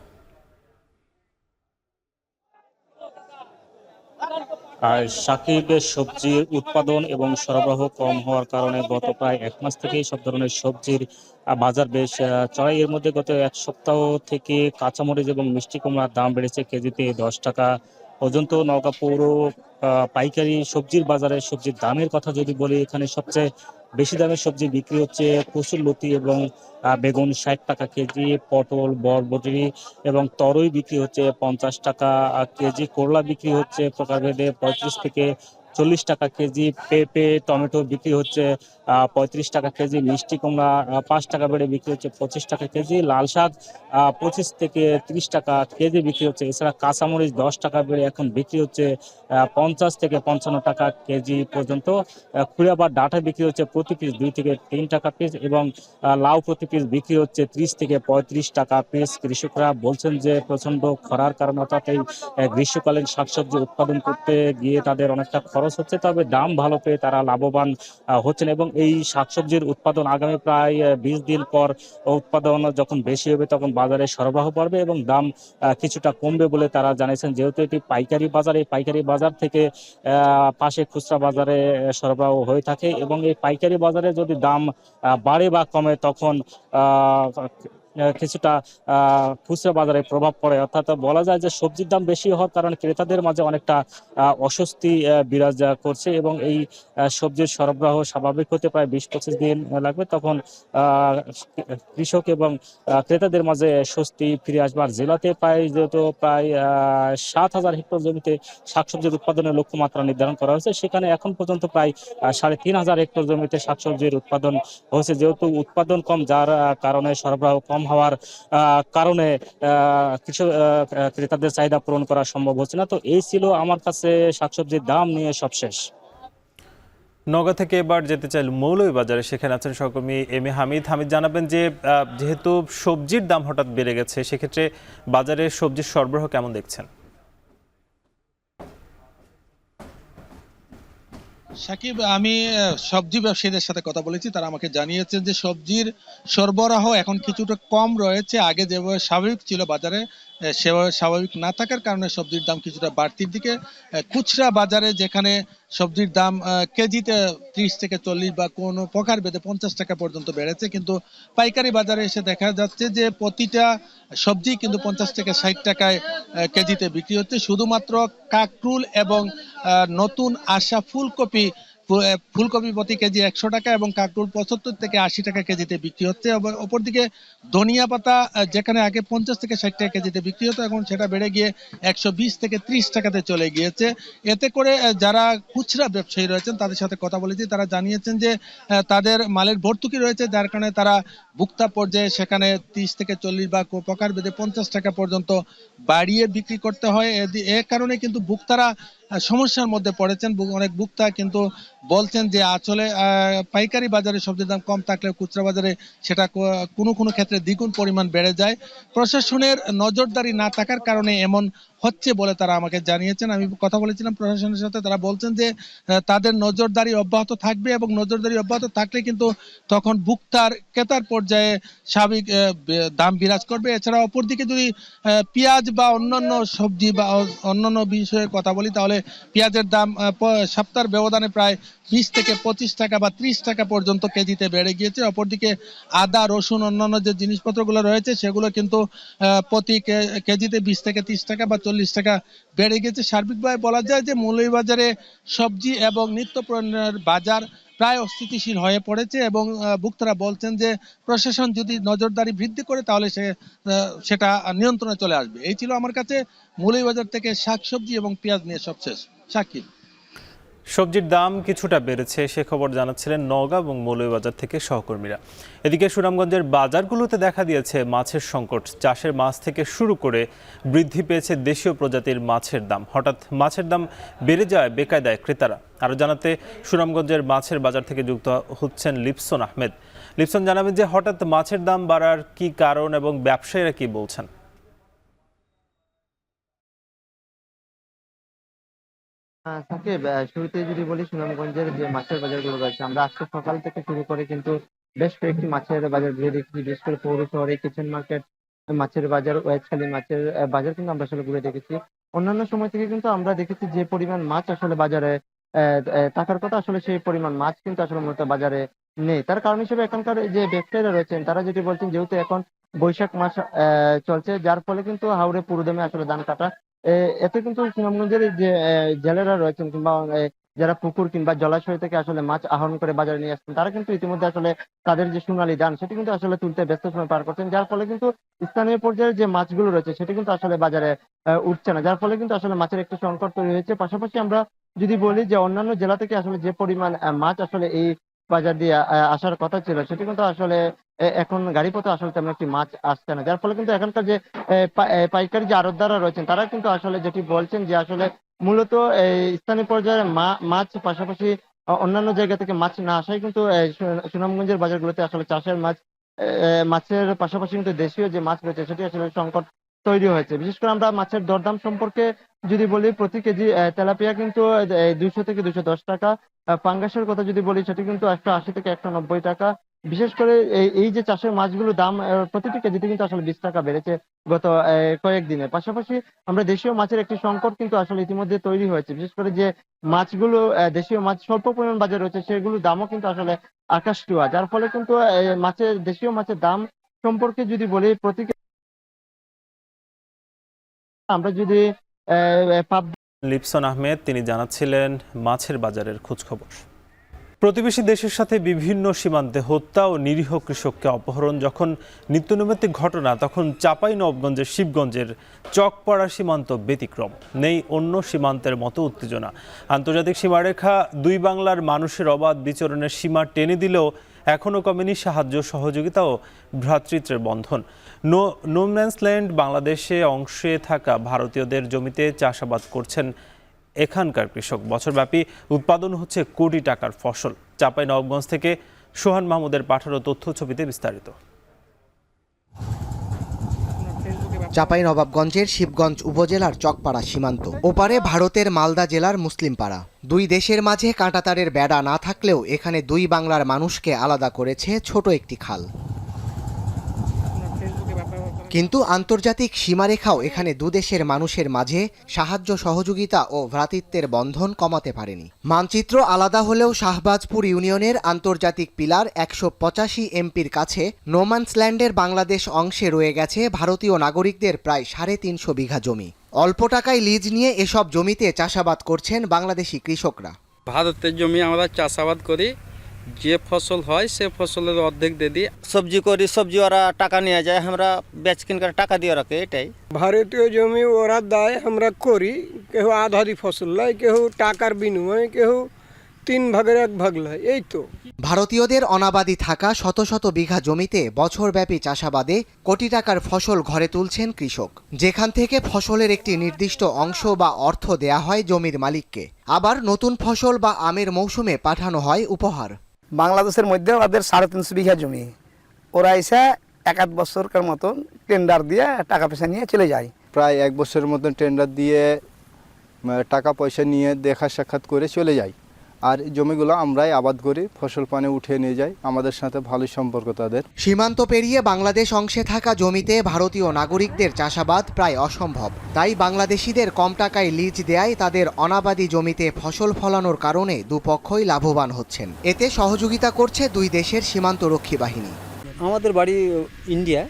Speaker 21: সাকিবের সবজির উৎপাদন এবং সরবরাহ কম হওয়ার কারণে গত প্রায় 1 মাস থেকেই সব ধরনের সবজির বাজার বেশ চড়াই। এর মধ্যে গত 1 সপ্তাহ থেকে কাঁচামরিচ এবং মিষ্টি কুমড়ার দাম বেড়েছে কেজিতে 10 টাকা পর্যন্ত। নওগাঁ পৌর পাইকারি সবজির বাজারে সবজির দামের কথা যদি বলি, এখানে সবচেয়ে বেশি দামের সবজি বিক্রি হচ্ছে কচুরলতি এবং বেগুন 60 টাকা কেজি, পটল, বরবটি এবং তরই বিক্রি হচ্ছে 50 টাকা কেজি, করলা বিক্রি হচ্ছে প্রকারভেদে 35 থেকে 40 টাকা কেজি, পেঁপে টমেটো বিক্রি হচ্ছে 35 টাকা কেজি, মিষ্টি কুমড়া 5 টাকা বেড়ে বিক্রি হচ্ছে 25 টাকা কেজি, লাল শাক 25 থেকে 30 টাকা কেজি বিক্রি হচ্ছে। এছাড়া কাঁচামরিচ 10 টাকা বেড়ে এখন বিক্রি হচ্ছে 50 থেকে 55 টাকা কেজি পর্যন্ত। খুঁড়া বা ডাঁটা বিক্রি হচ্ছে প্রতি পিস 2 থেকে 3 টাকা পিস, এবং লাউ প্রতি পিস বিক্রি হচ্ছে 30 থেকে 35 টাকা পিস। কৃষকরা বলছেন যে প্রচন্ড খরার কারণে, অর্থাৎ এই গ্রীষ্মকালীন শাকসবজি উৎপাদন করতে গিয়ে তাদের অনেকটা খরচ হচ্ছে, তবে দাম ভালো পেয়ে তারা লাভবান হচ্ছেন। এবং এই শাকসবজির উৎপাদন আগামী প্রায় 20 দিন পর উৎপাদন যখন বেশি হবে তখন বাজারে সরবরাহ বাড়বে এবং দাম কিছুটা কমবে বলে তারা জানিয়েছেন। যেহেতু এটি পাইকারি বাজার, এই পাইকারি বাজার থেকে পাশে খুচরা বাজারে সরবরাহ হয়ে থাকে, এবং এই পাইকারি বাজারে যদি দাম বাড়ে বা কমে তখন কিছুটা খুচরা বাজারে প্রভাব পড়ে। অর্থাৎ বলা যায় যে সবজির দাম বেশি হওয়ার কারণে ক্রেতাদের মাঝে অনেকটা অস্বস্তি বিরাজ করছে, এবং এই সবজির সরবরাহ স্বাভাবিক হতে প্রায় 20-25 দিন লাগবে। তখন কৃষক এবং ক্রেতাদের মাঝে স্বস্তি ফিরে আসবে। আর জেলাতে যেহেতু প্রায় 7,000 হেক্টর জমিতে শাকসবজির উৎপাদনের লক্ষ্যমাত্রা নির্ধারণ করা হয়েছে, সেখানে এখন পর্যন্ত প্রায় 3,500 হেক্টর জমিতে শাকসবজির উৎপাদন হয়েছে। যেহেতু উৎপাদন কম, যার কারণে সরবরাহ কম হওয়ার কারণে কিছু ক্রেতাদের চাহিদা পূরণ করা সম্ভব হচ্ছে না। তো এই ছিল আমার কাছে শাকসবজির দাম নিয়ে সবশেষ।
Speaker 1: নওগাঁ থেকে এবার যেতে চাই মৌলভীবাজারে, সেখানে আছেন সহকর্মী এম এ হামিদ। হামিদ, জানাবেন যে যেহেতু সবজির দাম হঠাৎ বেড়ে গেছে, সেক্ষেত্রে বাজারে সবজির সরবরাহ কেমন দেখছেন?
Speaker 2: সাকিব, আমি সবজি ব্যবসায়ীদের সাথে কথা বলেছি, তারা আমাকে জানিয়েছেন যে সবজির সরবরাহ এখন কিছুটা কম রয়েছে। আগে যেভাবে স্বাভাবিক ছিল বাজারে, সেভাবে স্বাভাবিক না থাকার কারণে সবজির দাম কিছুটা বাড়তির দিকে। খুচরা বাজারে যেখানে সবজির দাম কেজিতে 30 থেকে 40 বা কোনো প্রকার ভেদে 50 টাকা পর্যন্ত বেড়েছে, কিন্তু পাইকারি বাজারে এসে দেখা যাচ্ছে যে প্রতিটা সবজি কিন্তু 50 থেকে 60 টাকায় কেজিতে বিক্রি হচ্ছে। শুধুমাত্র কাকরুল এবং নতুন আসা ফুলকপি প্রতি কেজি 100 টাকা এবং কাকরুল 75 থেকে 80 টাকা কেজিতে বিক্রি হচ্ছে। অপরদিকে ধনিয়া পাতা যেখানে আগে 50 থেকে 60 টাকা কেজিতে বিক্রি হতো, এখন সেটা বেড়ে গিয়ে 120 থেকে 30 টাকাতে চলে গিয়েছে। এতে করে যারা খুচরা ব্যবসায়ী রয়েছেন তাদের সাথে কথা বলেছি, তারা জানিয়েছেন যে তাদের মালের ভর্তুকি রয়েছে, যার কারণে তারা ভুক্তা পর্যায়ে সেখানে 30 থেকে 40 বা প্রকার ভেদে 50 টাকা পর্যন্ত বাড়িয়ে বিক্রি করতে হয়। এ কারণে কিন্তু ভুক্তারা সমস্যার মধ্যে পড়েছেন। অনেক ভুক্তা কিন্তু বলছেন যে আসলে পাইকারি বাজারে সবজির দাম কম থাকলেও খুচরা বাজারে সেটা কোনো ক্ষেত্রে দ্বিগুণ পরিমাণ বেড়ে যায়। প্রশাসনের নজরদারি না থাকার কারণে এমন হচ্ছে বলে তারা আমাকে জানিয়েছেন। আমি কথা বলেছিলাম প্রশাসনের সাথে, তারা বলছেন যে তাদের নজরদারি অব্যাহত থাকবে এবং নজরদারি অব্যাহত থাকলে কিন্তু তখন ভুক্তার ক্রেতার পর্যায়ে স্বাভাবিক দাম বিরাজ করবে। এছাড়া অপরদিকে যদি পেঁয়াজ বা অন্যান্য সবজি বা অন্যান্য বিষয়ে কথা বলি, তাহলে পেঁয়াজের দাম সপ্তাহের ব্যবধানে প্রায় 20 থেকে 25 টাকা বা 30 টাকা পর্যন্ত কেজিতে বেড়ে গিয়েছে। অপরদিকে আদা, রসুন, অন্যান্য যে জিনিসপত্রগুলো রয়েছে সেগুলো কিন্তু প্রতি কেজিতে 20 থেকে 30 টাকা বা 40 টাকা বেড়ে গেছে। সার্বিকভাবে বলা যায় যে মৌলভীবাজারে সবজি এবং নিত্য পণ্যের বাজার প্রায় অস্থিতিশীল হয়ে পড়েছে এবং ভুক্তারা বলছেন যে প্রশাসন যদি নজরদারি বৃদ্ধি করে তাহলে সেটা নিয়ন্ত্রণে চলে আসবে। এই ছিল আমার কাছে মৌলভীবাজার থেকে শাকসবজি এবং পেঁয়াজ নিয়ে সবশেষ। সাকিব,
Speaker 1: সবজির দাম কিছুটা বেড়েছে, সে খবর জানাচ্ছিলেন নওগাঁ এবং মৌলভীবাজার থেকে সহকর্মীরা। এদিকে সুনামগঞ্জের বাজারগুলোতে দেখা দিয়েছে মাছের সংকট। চাষের মাছ থেকে শুরু করে বৃদ্ধি পেয়েছে দেশীয় প্রজাতির মাছের দাম। হঠাৎ মাছের দাম বেড়ে যায় বেকায়দায় ক্রেতারা। আরও জানাতে সুনামগঞ্জের মাছের বাজার থেকে যুক্ত হচ্ছেন লিপসন আহমেদ। লিপসন, জানাবেন যে হঠাৎ মাছের দাম বাড়ার কি কারণ এবং ব্যবসায়ীরা কি বলছেন?
Speaker 22: সাকিব, শুরুতে যদি বলি সুনামগঞ্জের যে মাছের বাজারগুলো রয়েছে, আমরা আজকে সকাল থেকে শুরু করে কিন্তু বেশ কয়েকটি মাছের বাজার ঘুরে দেখেছি। বিশেষ করে পৌর শহরে কিচেন মার্কেট মাছের বাজার, ওয়েজখালী মাছের বাজার কিন্তু আমরা আসলে ঘুরে দেখেছি। অন্যান্য সময় থেকে কিন্তু আমরা দেখেছি যে পরিমাণ মাছ আসলে বাজারে থাকার কথা, আসলে সেই পরিমাণ মাছ কিন্তু আসলে মূলত বাজারে নেই। তার কারণ হিসেবে এখানকার যে ব্যবসায়ীরা রয়েছেন তারা যেটি বলছেন, যেহেতু এখন বৈশাখ মাস চলছে, যার ফলে কিন্তু হাওড়ে পুরোদমে আসলে ধান কাটা, এতে কিন্তু সুনামগঞ্জের যে জেলেরা রয়েছেন কিংবা যারা পুকুর কিংবা জলাশয় থেকে আসলে মাছ আহরণ করে বাজারে নিয়ে আসছেন, তারা কিন্তু ইতিমধ্যে আসলে তাদের যে সোনালী ধান সেটি কিন্তু আসলে তুলতে ব্যস্ত সময় পার করছেন, যার ফলে কিন্তু স্থানীয় পর্যায়ে যে মাছগুলো রয়েছে সেটি কিন্তু আসলে বাজারে উঠছে না, যার ফলে কিন্তু আসলে মাছের একটি সংকট তৈরি হয়েছে। পাশাপাশি আমরা যদি বলি যে অন্যান্য জেলা থেকে আসলে যে পরিমাণ মাছ আসলে এই বাজার দিয়ে আসার কথা ছিল, সেটি কিন্তু আসলে এখন গাড়িপথে আসলে তেমন একটি মাছ আসছে না, যার ফলে কিন্তু এখানকার যে পাইকারি যে আড়তদাররা রয়েছেন তারা কিন্তু আসলে যেটি বলছেন যে আসলে মূলত এই স্থানীয় পর্যায়ে মাছ পাশাপাশি অন্যান্য জায়গা থেকে মাছ না আসায় কিন্তু সুনামগঞ্জের বাজারগুলোতে আসলে চাষের মাছের পাশাপাশি কিন্তু দেশীয় যে মাছ রয়েছে সেটি আসলে সংকট তৈরি হয়েছে। বিশেষ করে আমরা মাছের দরদাম সম্পর্কে যদি বলি, প্রতি কেজি তেলাপিয়া কিন্তু 200 থেকে 210 টাকা, পাঙ্গাসের কথা যদি বলি সেটি কিন্তু 180 থেকে 190 টাকা। বিশেষ করে এই যে চাষের মাছগুলোর দাম প্রতিটি কেজিতে কিন্তু আসলে 20 টাকা বেড়েছে গত কয়েকদিনে। পাশাপাশি আমরা দেশীয় মাছের একটি সংকট কিন্তু আসলে ইতিমধ্যে তৈরি হয়েছে। বিশেষ করে যে মাছগুলো দেশীয় মাছ স্বল্প পরিমাণ বাজার রয়েছে সেগুলোর দামও কিন্তু আসলে আকাশ ছোঁয়া, যার ফলে কিন্তু দেশীয় মাছের দাম সম্পর্কে যদি বলি, প্রতি আমরা যদি
Speaker 1: লিপসন আহমেদ তিনি জানাচ্ছিলেন মাছের বাজারের খোঁজখবর। প্রতিবেশী দেশের সাথে বিভিন্ন সীমান্তে হত্যা ও নিরীহ কৃষককে অপহরণ যখন নিত্যনৈমিত্তিক ঘটনা, তখন চাঁপাইনবাবগঞ্জের শিবগঞ্জের চকপাড়া সীমান্ত ব্যতিক্রম। নেই অন্য সীমান্তের মতো উত্তেজনা। আন্তর্জাতিক সীমারেখা দুই বাংলার মানুষের অবাধ বিচরণের সীমা টেনে দিলেও এখনও কমেনি সাহায্য, সহযোগিতা ও ভ্রাতৃত্বের বন্ধন। নো ম্যানস ল্যান্ড বাংলাদেশে অংশে থাকা ভারতীয়দের জমিতে চাষাবাদ করছেন এখানকার কৃষক। বছরব্যাপী উৎপাদন হচ্ছে কোটি টাকার ফসল। চাঁপাইনবাবগঞ্জ থেকে সোহান মাহমুদের পাঠানো তথ্য ছবিতে বিস্তারিত।
Speaker 5: চাঁপাইনবাবগঞ্জের শিবগঞ্জ উপজেলার চকপাড়া সীমান্ত, ওপারে ভারতের মালদা জেলার মুসলিমপাড়া। দুই দেশের মাঝে কাঁটাতারের বেড়া না থাকলেও এখানে দুই বাংলার মানুষকে আলাদা করেছে ছোট একটি খাল। কিন্তু আন্তর্জাতিক সীমারেখাও এখানে দুদেশের মানুষের মাঝে সাহায্য, সহযোগিতা ও ভ্রাতৃত্বের বন্ধন কমাতে পারেনি। মানচিত্র আলাদা হলেও শাহবাজপুর ইউনিয়নের আন্তর্জাতিক পিলার 185 এমপির কাছে নোম্যান্সল্যান্ডের বাংলাদেশ অংশে রয়ে গেছে ভারতীয় নাগরিকদের প্রায় 350 বিঘা জমি। অল্প টাকায় লিজ নিয়ে এসব জমিতে চাষাবাদ করছেন বাংলাদেশি কৃষকরা।
Speaker 6: ভারতের জমি আমরা চাষাবাদ করি, যে ফসল হয় সে ফসলের অর্ধেক দিয়ে দিই।
Speaker 23: সবজি করি, সবজি ওরা টাকা নিয়ে যায়, আমরা বেচ কিনকার টাকা দিয়ে রাখে। এটাই
Speaker 24: ভারতীয় জমি ওরা দেয়, আমরা করি। কেউ আধারি ফসল লয়, কেউ টাকার বিনিময়ে, কেউ 3 ভাগের 1 ভাগ লয়। এই তো
Speaker 5: ভারতীয়দের অনাবাদি থাকা শত শত বিঘা জমিতে বছরব্যাপী চাষাবাদে কোটি টাকার ফসল ঘরে তুলছেন কৃষক, যেখান থেকে ফসলের একটি নির্দিষ্ট অংশ বা অর্থ দেয়া হয় জমির মালিককে। আবার নতুন ফসল বা আমের মৌসুমে পাঠানো হয় উপহার।
Speaker 25: বাংলাদেশের মধ্যে ওদের 350 বিঘা জমি, ওরা এসে 1-1 বছরকার মতন টেন্ডার দিয়ে টাকা পয়সা নিয়ে চলে যায়।
Speaker 26: প্রায় 1 বছরের মতন টেন্ডার দিয়ে টাকা পয়সা নিয়ে দেখা সাক্ষাৎ করে চলে যায়। আর জমিগুলো আমরাই আবাদ করি, ফসল পানে উঠিয়ে নিয়ে যাই। আমাদের সাথে ভালো সম্পর্ক তাদের।
Speaker 5: সীমান্ত পেরিয়ে বাংলাদেশ অংশে থাকা জমিতে ভারতীয় নাগরিকদের চাষাবাদ প্রায় অসম্ভব। তাই বাংলাদেশিদের কম টাকায় লিজ দেয়ায় তাদের অনাবাদি জমিতে ফসল ফলানোর কারণে দুপক্ষই লাভবান হচ্ছেন। এতে সহযোগিতা করছে দুই দেশের সীমান্তরক্ষী বাহিনী।
Speaker 27: আমাদের বাড়ি ইন্ডিয়া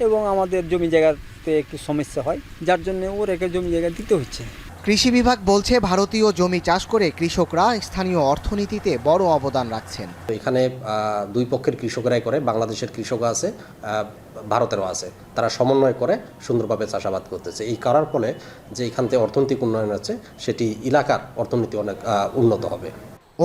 Speaker 27: এবং আমাদের জমি জায়গাতে একটু সমস্যা হয়, যার জন্য ওর একটা জমি জায়গা দিতে হচ্ছে।
Speaker 5: কৃষি বিভাগ বলছে ভারতীয় জমি চাষ করে কৃষকরা স্থানীয় অর্থনীতিতে বড় অবদান রাখছেন।
Speaker 28: এখানে দুই পক্ষের কৃষকরাই করে, বাংলাদেশের কৃষকও আছে, ভারতেরও আছে। তারা সমন্বয় করে সুন্দরভাবে চাষাবাদ করতেছে। এই করার ফলে যে এখান থেকে অর্থনৈতিক উন্নয়ন আছে, সেটি এলাকার অর্থনীতি অনেক উন্নত হবে।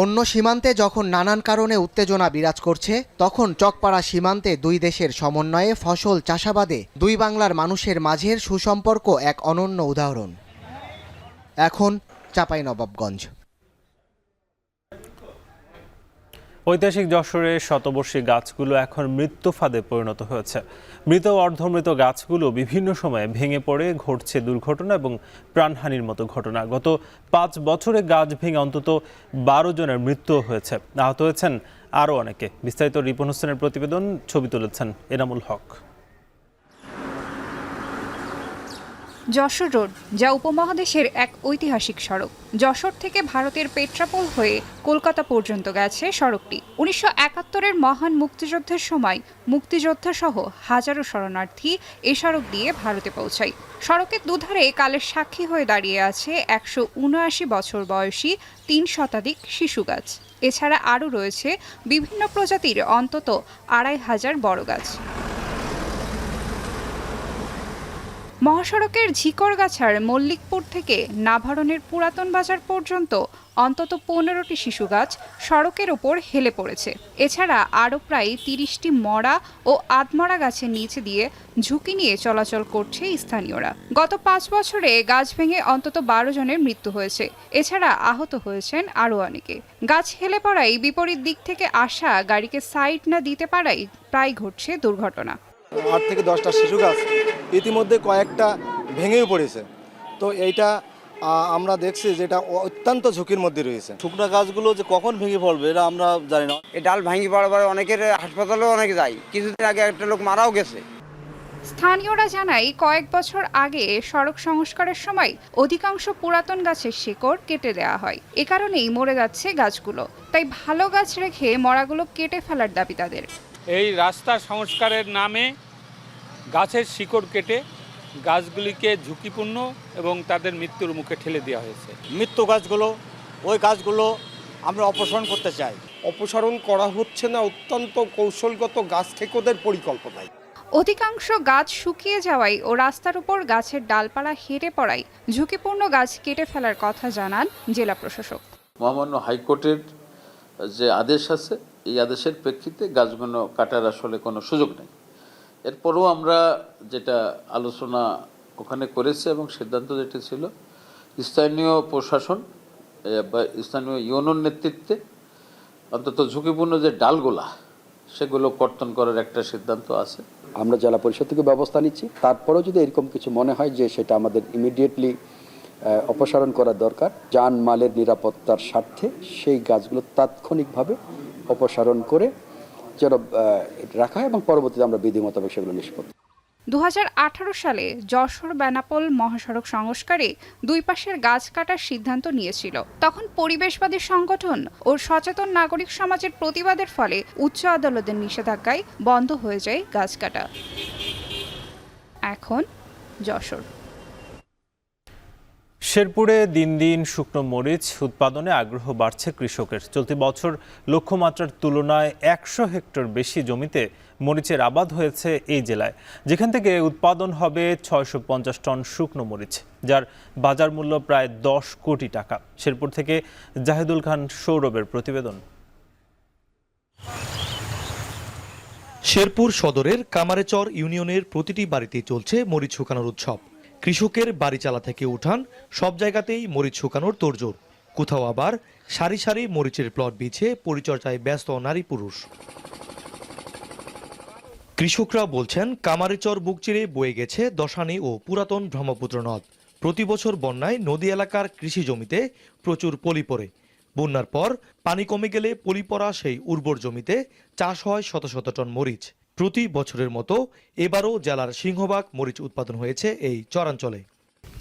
Speaker 5: অন্য সীমান্তে যখন নানান কারণে উত্তেজনা বিরাজ করছে, তখন চকপাড়া সীমান্তে দুই দেশের সমন্বয়ে ফসল চাষাবাদে দুই বাংলার মানুষের মাঝের সুসম্পর্ক এক অনন্য উদাহরণ। এখন চাঁপাইনবাবগঞ্জ।
Speaker 1: ঐতিহাসিক যশোরের শতবর্ষী গাছগুলো এখন মৃত্যু ফাঁদে পরিণত হয়েছে। মৃত অর্ধমৃত গাছগুলো বিভিন্ন সময়ে ভেঙে পড়ে ঘটছে দুর্ঘটনা এবং প্রাণহানির মতো ঘটনা। গত 5 বছরে গাছ ভেঙে অন্তত 12 জনের মৃত্যু হয়েছে, আহত হয়েছেন আরও অনেকে। বিস্তারিত রিপন হোসেনের প্রতিবেদন, ছবি তুলেছেন এনামুল হক।
Speaker 29: যশোর রোড, যা উপমহাদেশের এক ঐতিহাসিক সড়ক। যশোর থেকে ভারতের পেট্রাপোল হয়ে কলকাতা পর্যন্ত গেছে সড়কটি। 1971-এর মহান মুক্তিযুদ্ধের সময় মুক্তিযোদ্ধা সহ হাজারো শরণার্থী এ সড়ক দিয়ে ভারতে পৌঁছায়। সড়কের দুধারে কালের সাক্ষী হয়ে দাঁড়িয়ে আছে 179 বছর বয়সী 3 শতাধিক শিশু গাছ। এছাড়া আরও রয়েছে বিভিন্ন প্রজাতির অন্তত 2500 বড় গাছ। মহাসড়কের ঝিকরগাছার মল্লিকপুর থেকে নাভারণের পুরাতন বাজার পর্যন্ত অন্তত 15টি শিশু গাছ সড়কের ওপর হেলে পড়েছে। এছাড়া আরও প্রায় 30টি মরা ও আধমরা গাছের নিচে দিয়ে ঝুঁকি নিয়ে চলাচল করছে স্থানীয়রা। গত 5 বছরে গাছ ভেঙে অন্তত 12 জনের মৃত্যু হয়েছে। এছাড়া আহত হয়েছেন আরও অনেকে। গাছ হেলে পড়ায় বিপরীত দিক থেকে আসা গাড়িকে সাইড না দিতে পারায় প্রায় ঘটছে দুর্ঘটনা।
Speaker 3: 8 থেকে 10টা শিশু গাছ ইতিমধ্যে কয়েকটা ভেঙেও পড়েছে। তো এইটা আমরা দেখছি যেটা অত্যন্ত ঝুঁকির মধ্যে রয়েছে।
Speaker 4: শুকনো গাছগুলো যে কখন ভেঙে পড়বে এটা আমরা জানি না।
Speaker 25: এই ডাল ভাঙি পড়ার পরে অনেকের হাসপাতালেও অনেকে যায়, কিছুদিন আগে একটা লোক মারাও গেছে।
Speaker 29: স্থানীয়রা জানায় কয়েক বছর আগে সড়ক সংস্কারের সময় অধিকাংশ পুরাতন গাছের শিকড় কেটে দেওয়া হয়। এ কারণেই মরে যাচ্ছে গাছগুলো। তাই ভালো গাছ রেখে মরাগুলো কেটে ফেলার দাবি তাদের।
Speaker 7: এই রাস্তা সংস্কারের নামে গাছের শিকড় কেটে গাছগুলিকে ঝুঁকিপূর্ণ এবং তাদের মৃত্যুর মুখে ঠেলে দেওয়া হয়েছে।
Speaker 4: মৃত্যু গাছগুলো ওই গাছগুলো আমরা অপসারণ করতে চাই।
Speaker 8: অপসারণ করা হচ্ছে না, অত্যন্ত কৌশলগত গাছ থেকে ওদের পরিকল্পনায়।
Speaker 29: অধিকাংশ গাছ শুকিয়ে যাওয়ায় ও রাস্তার উপর গাছের ডালপালা হেঁটে পড়ায় ঝুঁকিপূর্ণ গাছ কেটে ফেলার কথা জানান জেলা প্রশাসক।
Speaker 9: মহামান্য হাইকোর্টের যে আদেশ আছে, এই আদেশের প্রেক্ষিতে গাছগুলো কাটার আসলে কোনো সুযোগ নেই। এরপরও আমরা যেটা আলোচনা ওখানে করেছি এবং সিদ্ধান্ত যেটা ছিল, স্থানীয় প্রশাসন বা স্থানীয় ইউনিয়ন নেতৃত্বে অন্তত ঝুঁকিপূর্ণ যে ডালগুলা সেগুলো কর্তন করার একটা সিদ্ধান্ত আছে।
Speaker 10: আমরা জেলা পরিষদ থেকে ব্যবস্থা নিচ্ছি। তারপরেও যদি এরকম কিছু মনে হয় যে সেটা আমাদের ইমিডিয়েটলি অপসারণ করা দরকার, জানমালের নিরাপত্তার স্বার্থে সেই গাছগুলো তাৎক্ষণিকভাবে অপসারণ করে যেন রাখা হয় এবং পরবর্তীতে আমরা বিধি মোতাবেক সেগুলো নিষ্পত্তি।
Speaker 29: 2018 সালে যশোর বেনাপোল মহাসড়ক সংস্কারে দুই পাশের গাছ কাটার সিদ্ধান্ত নিয়েছিল। তখন পরিবেশবাদী সংগঠন ও সচেতন নাগরিক সমাজের প্রতিবাদের ফলে উচ্চ আদালতের নিষেধাজ্ঞায় বন্ধ হয়ে যায় গাছ কাটা। এখন যশোর।
Speaker 1: শেরপুরে দিন দিন শুকনো মরিচ উৎপাদনে আগ্রহ বাড়ছে কৃষকের। চলতি বছর লক্ষ্যমাত্রার তুলনায় 100 হেক্টর বেশি জমিতে মরিচের আবাদ হয়েছে এই জেলায়, যেখান থেকে উৎপাদন হবে 650 টন শুকনো মরিচ, যার বাজার মূল্য প্রায় 10 কোটি টাকা। শেরপুর থেকে জাহিদুল খান সৌরভের প্রতিবেদন।
Speaker 12: শেরপুর সদরের কামারেচর ইউনিয়নের প্রতিটি বাড়িতেই চলছে মরিচ শুকানোর উৎসব। কৃষকের বাড়ি চালা থেকে উঠান সব জায়গাতেই মরিচ শুকানোর তোড়জোড়। কোথাও আবার সারি সারি মরিচের প্লট বিছে পরিচর্যায় ব্যস্ত নারী পুরুষ। কৃষকরা বলছেন কামারেচর বুক চিরে বয়ে গেছে দশানি ও পুরাতন ব্রহ্মপুত্র নদ। প্রতি বছর বন্যায় নদী এলাকার কৃষি জমিতে প্রচুর পলি পড়ে। বন্যার পর পানি কমে গেলে পলি পড়া সেই উর্বর জমিতে চাষ হয় শত শত টন মরিচ। প্রতি বছরের মতো এবারও জেলার সিংহভাগ মরিচ উৎপাদন হয়েছে এই চরাঞ্চলে।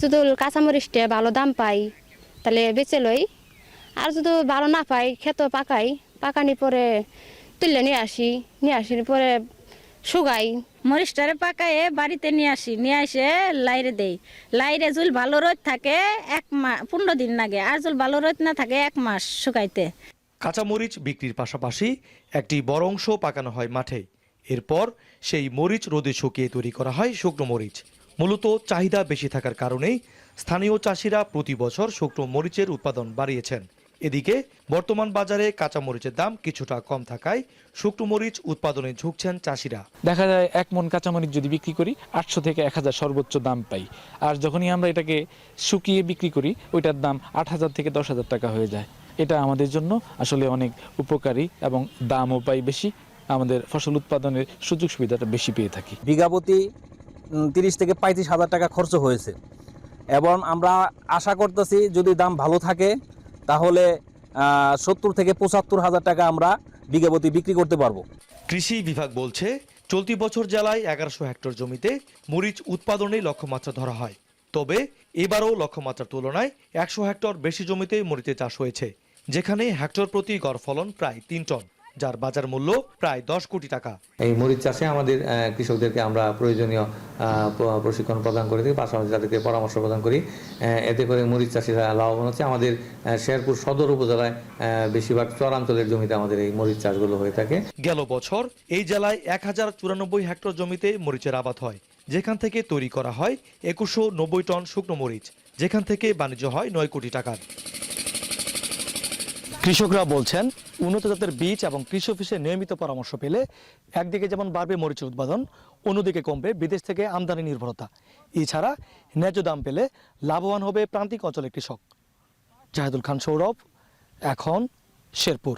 Speaker 13: যদি কাঁচামরিচটা ভালো দাম পাই তাহলে বেচে লই, আর যদি ভালো না পাই ক্ষেত পাকানি পরে তুলে নিয়ে আসি পরে শুকাই।
Speaker 14: মরিচটারে পাকায়ে বাড়িতে নিয়ে আসে লাইরে দেই। লাইরে জুল ভালো রোদ থাকে 15 দিন লাগে, আর জুল ভালো রোদ না থাকে 1 মাস শুকাইতে।
Speaker 12: কাঁচামরিচ বিক্রির পাশাপাশি একটি বড় অংশ পাকানো হয় মাঠে। এরপর সেই মরিচ রোদে শুকিয়ে তৈরি করা হয় শুকনো মরিচ। মূলত চাহিদা বেশি থাকার কারণেই স্থানীয় চাষিরা প্রতি বছর শুকনো মরিচের উৎপাদন বাড়িয়েছেন। এদিকে বর্তমান বাজারে কাঁচা মরিচের দাম কিছুটা কম থাকায় শুকনো মরিচ উৎপাদনে ঝুঁকছেন চাষিরা।
Speaker 30: দেখা যায় 1 মণ কাঁচামরিচ যদি বিক্রি করি 800 থেকে 1000 সর্বোচ্চ দাম পাই, আর যখনই আমরা এটাকে শুকিয়ে বিক্রি করি ওইটার দাম 8000 থেকে 10000 টাকা হয়ে যায়। এটা আমাদের জন্য আসলে অনেক উপকারী এবং দামও পাই বেশি। আমাদের ফসল উৎপাদনের সুযোগ সুবিধাটা বেশি পেয়ে থাকি।
Speaker 31: বিঘাপতি 30 থেকে 35 হাজার টাকা খরচ হয়েছে এবং আমরা আশা করতেছি যদি দাম ভালো থাকে তাহলে 70 থেকে 75 হাজার টাকা আমরা বিঘাপতি বিক্রি করতে পারবো।
Speaker 12: কৃষি বিভাগ বলছে চলতি বছর জেলায় 1100 হেক্টর জমিতে মরিচ উৎপাদনে লক্ষ্যমাত্রা ধরা হয়। তবে এবারও লক্ষ্যমাত্রার তুলনায় 100 হেক্টর বেশি জমিতে মরিচের চাষ হয়েছে, যেখানে হেক্টর প্রতি গড় ফলন প্রায় 3 টন, যার বাজার মূল্য প্রায় 10 কোটি টাকা।
Speaker 32: এই মরিচ চাষে আমাদের কৃষকদেরকে আমরা প্রয়োজনীয় প্রশিক্ষণ প্রদান করে দিই, পাশাপাশি তাদেরকে পরামর্শ প্রদান করি। এতে করে মরিচ চাষিরা লাভবান হচ্ছে। আমাদের শেরপুর সদর উপজেলায় বেশিরভাগ চরাঞ্চলের জমিতে আমাদের এই মরিচ চাষগুলো হয়ে থাকে।
Speaker 12: গেল বছর এই জেলায় 1094 হেক্টর জমিতে মরিচের আবাদ হয়, যেখান থেকে তৈরি করা হয় 2190 টন শুকনো মরিচ, যেখান থেকে বাণিজ্য হয় 9 কোটি টাকার। কৃষকরা বলছেন উন্নত জাতের বীজ এবং কৃষি অফিসের নিয়মিত পরামর্শ পেলে একদিকে যেমন বাড়বে মরিচের উৎপাদন, অন্যদিকে কমবে বিদেশ থেকে আমদানি নির্ভরতা। এছাড়া ন্যায্য দাম পেলে লাভবান হবে প্রান্তিক অঞ্চলের কৃষক। জাহিদুল খান সৌরভ, এখন শেরপুর।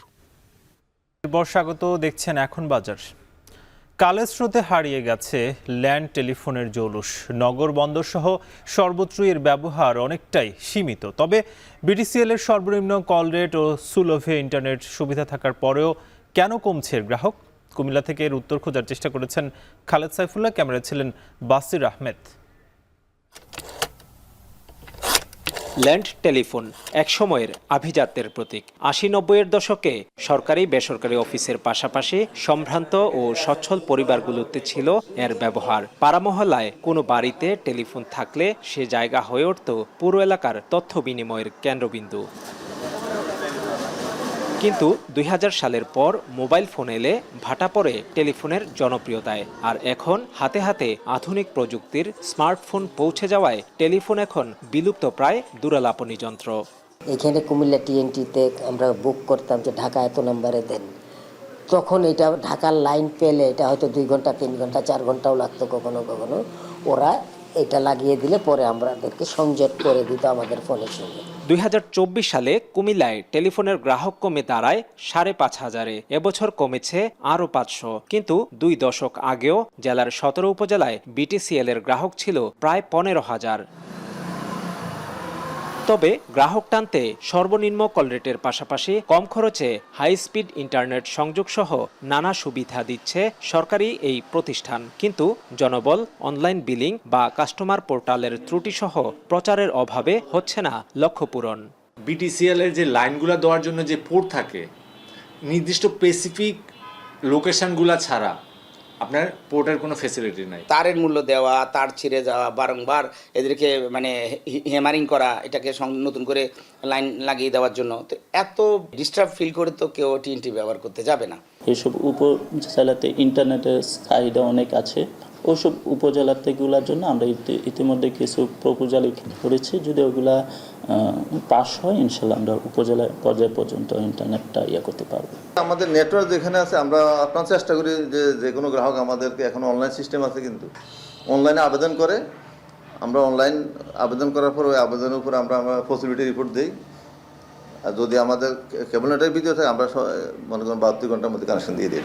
Speaker 1: স্বাগত, দেখছেন এখন বাজার। কালের স্রোতে হারিয়ে গেছে ল্যান্ড টেলিফোনের জৌলুস। নগর বন্দর সহ সর্বত্রই এর ব্যবহার অনেকটাই সীমিত। তবে বিটিসিএল এর সর্বনিম্ন কল রেট ও সুলভে ইন্টারনেট সুবিধা থাকার পরেও কেন কমছে এর গ্রাহক? কুমিল্লা থেকে এর উত্তর খোঁজার চেষ্টা করেছেন খালেদ সাইফুল্লাহ। ক্যামেরায় ছিলেন বাসির আহমেদ।
Speaker 2: ল্যান্ড টেলিফোন এক সময়ের আভিজাত্যের প্রতীক। ৮০-৯০-এর দশকে সরকারি বেসরকারি অফিসের পাশাপাশি সম্ভ্রান্ত ও সচ্ছল পরিবারগুলোতে ছিল এর ব্যবহার। পাড়া মহল্লায় কোনো বাড়িতে টেলিফোন থাকলে সে জায়গা হয়ে উঠত পুরো এলাকার তথ্য বিনিময়ের কেন্দ্রবিন্দু। কিন্তু ২০০০ সালের পর মোবাইল ফোন এলে ভাটা পড়ে টেলিফোনের জনপ্রিয়তায়। আর এখন হাতে হাতে আধুনিক প্রযুক্তির স্মার্টফোন পৌঁছে যাওয়ায় টেলিফোন এখন বিলুপ্ত প্রায় দুরালাপনী যন্ত্র।
Speaker 6: এখানে কুমিল্লা টিএনটিতে আমরা বুক করতাম যে ঢাকা এত নম্বরে দেন, তখন এটা ঢাকার লাইন পেলে এটা হয়তো 2 ঘন্টা 3 ঘন্টা 4 ঘন্টাও লাগতো কখনো কখনো। ওরা এটা লাগিয়ে দিলে পরে আমাদেরকে সংযোগ করে দিত আমাদের ফোনের সঙ্গে।
Speaker 2: ২০২৪ সালে কুমিল্লায় টেলিফোনের গ্রাহক কমে দাঁড়ায় ৫৫০০-এ। এবছর কমেছে আরও ৫০০। কিন্তু 2 দশক আগেও জেলার ১৭ উপজেলায় বিটিসিএল এর গ্রাহক ছিল প্রায় ১৫,০০০। তবে গ্রাহক টানতে সর্বনিম্ন কল রেটের পাশাপাশি কম খরচে হাই স্পিড ইন্টারনেট সংযোগ সহ নানা সুবিধা দিচ্ছে সরকারি এই প্রতিষ্ঠান। কিন্তু জনবল, অনলাইন বিলিং বা কাস্টমার পোর্টালের ত্রুটি সহ প্রচারের অভাবে হচ্ছে না লক্ষ্য পূরণ।
Speaker 11: বিটিসিএল এর যে লাইনগুলো দেওয়ার জন্য যে পোর্ট থাকে, নির্দিষ্ট স্পেসিফিক লোকেশনগুলো ছাড়া আপনার পোর্টের কোনো ফ্যাসিলিটি নাই।
Speaker 15: তারের মূল্য দেওয়া, তার ছিঁড়ে যাওয়া, বারংবার এদেরকে মানে হ্যামারিং করা, এটাকে নতুন করে লাইন লাগিয়ে দেওয়ার জন্য, তো এত ডিস্টার্ব ফিল করে তো কেউ টিএনটি ব্যবহার করতে যাবে না।
Speaker 16: এইসব উপজেলাতে ইন্টারনেটের চাহিদা অনেক আছে। ওইসব উপজেলাতেগুলোর জন্য আমরা ইতিমধ্যে কিছু প্রপোজাল করেছি। যদি ওগুলা পাস হয় ইনশাল্লাহ আমরা উপজেলা পর্যায় পর্যন্ত ইন্টারনেটটা করতে পারবো।
Speaker 17: আমাদের নেটওয়ার্ক যেখানে আছে আমরা আপনার চেষ্টা করি যে কোনো গ্রাহক আমাদেরকে এখন অনলাইন সিস্টেম আছে, কিন্তু অনলাইনে আবেদন করে, আমরা অনলাইন আবেদন করার পর ওই আবেদনের উপর আমরা পসিবিলিটি রিপোর্ট দিই। আর যদি আমাদের কেবল নেটের ভিডিও থাকে আমরা মনে করেন 72 ঘন্টার মধ্যে কানেকশন দিয়ে দিই।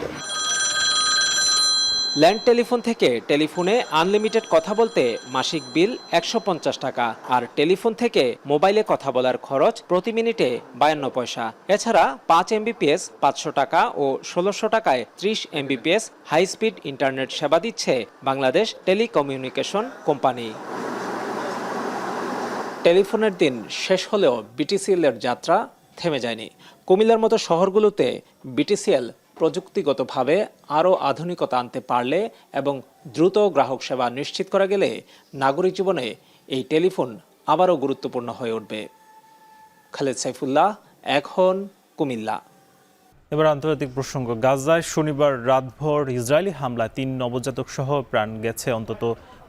Speaker 2: ল্যান্ড টেলিফোন থেকে টেলিফোনে আনলিমিটেড কথা বলতে মাসিক বিল ১৫০ টাকা, আর টেলিফোন থেকে মোবাইলে কথা বলার খরচ প্রতি মিনিটে ৫২ পয়সা। এছাড়া ৫ MBPS ৫০০ টাকা ও ১৬০০ টাকায় ৩০ MBPS হাই স্পিড ইন্টারনেট সেবা দিচ্ছে বাংলাদেশ টেলিকমিউনিকেশন কোম্পানি। টেলিফোনের দিন শেষ হলেও বিটিসিএল এর যাত্রা থেমে যায়নি। কুমিল্লার মতো শহরগুলোতে বিটিসিএল প্রযুক্তিগতভাবে আরও আধুনিকতা আনতে পারলে এবং দ্রুত গ্রাহক সেবা নিশ্চিত করা গেলে নাগরিক জীবনে এই টেলিফোন আবারও গুরুত্বপূর্ণ হয়ে উঠবে। খালেদ সাইফুল্লাহ, এখন কুমিল্লা।
Speaker 1: এবার আন্তর্জাতিক প্রসঙ্গ। গাজায় শনিবার রাতভর ইসরায়েলি হামলায় 3 নবজাতক সহ প্রাণ গেছে অন্তত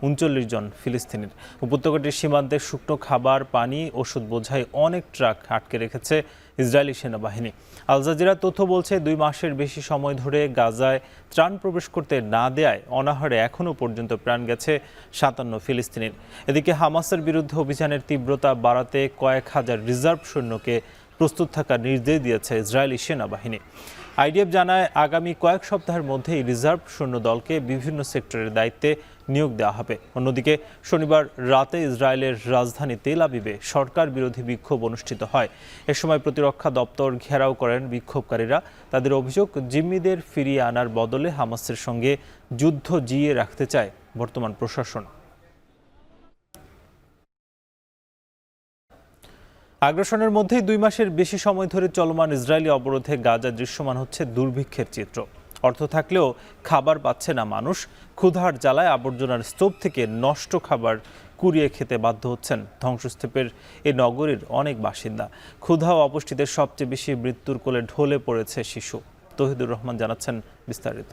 Speaker 1: ৩৯ জন ফিলিস্তিনির। উপত্যকাটির সীমান্তে শুকনো খাবার, পানি, ওষুধ বোঝাই অনেক ট্রাক আটকে রেখেছে ইসরায়েলি সেনাবাহিনী। আল জাজিরা তথ্য বলছে 2 মাসের বেশি সময় ধরে গাজায় ত্রাণ প্রবেশ করতে না দেয়ায় অনাহারে এখনও পর্যন্ত প্রাণ গেছে 57 ফিলিস্তিনির। এদিকে হামাসের বিরুদ্ধে অভিযানের তীব্রতা বাড়াতে কয়েক হাজার রিজার্ভ সৈন্যকে প্রস্তুত থাকার নির্দেশ দিয়েছে ইসরায়েলি সেনাবাহিনী। আইডিএফ জানায় আগামী কয়েক সপ্তাহের মধ্যেই রিজার্ভ সৈন্য দলকে বিভিন্ন সেক্টরের দায়িত্বে নিয়োগ দেওয়া হবে। অন্যদিকে শনিবার রাতে ইসরায়েলের রাজধানী তেল আবিবে সরকার বিরোধী বিক্ষোভ অনুষ্ঠিত হয়। এ সময় প্রতিরক্ষা দপ্তর ঘেরাও করেন বিক্ষোভকারীরা। তাদের অভিযোগ, জিম্মিদের ফিরিয়ে আনার বদলে হামাসের সঙ্গে যুদ্ধ জিইয়ে রাখতে চায় বর্তমান প্রশাসন। আগ্রাসনের মধ্যেই 2 মাসের বেশি সময় ধরে চলমান ইসরায়েলি অবরোধে গাজা দৃশ্যমান হচ্ছে দুর্ভিক্ষের চিত্র। অর্থ থাকলেও খাবার পাচ্ছে না মানুষ। ক্ষুধার জ্বালায় আবর্জনার স্তূপ থেকে নষ্ট খাবার কুড়িয়ে খেতে বাধ্য হচ্ছেন ধ্বংসস্তূপের এই নগরীর অনেক বাসিন্দা। ক্ষুধা ও অপুষ্টিতে সবচেয়ে বেশি মৃত্যুর কোলে ঢলে পড়েছে শিশু। তৌহিদুর রহমান জানাচ্ছেন বিস্তারিত।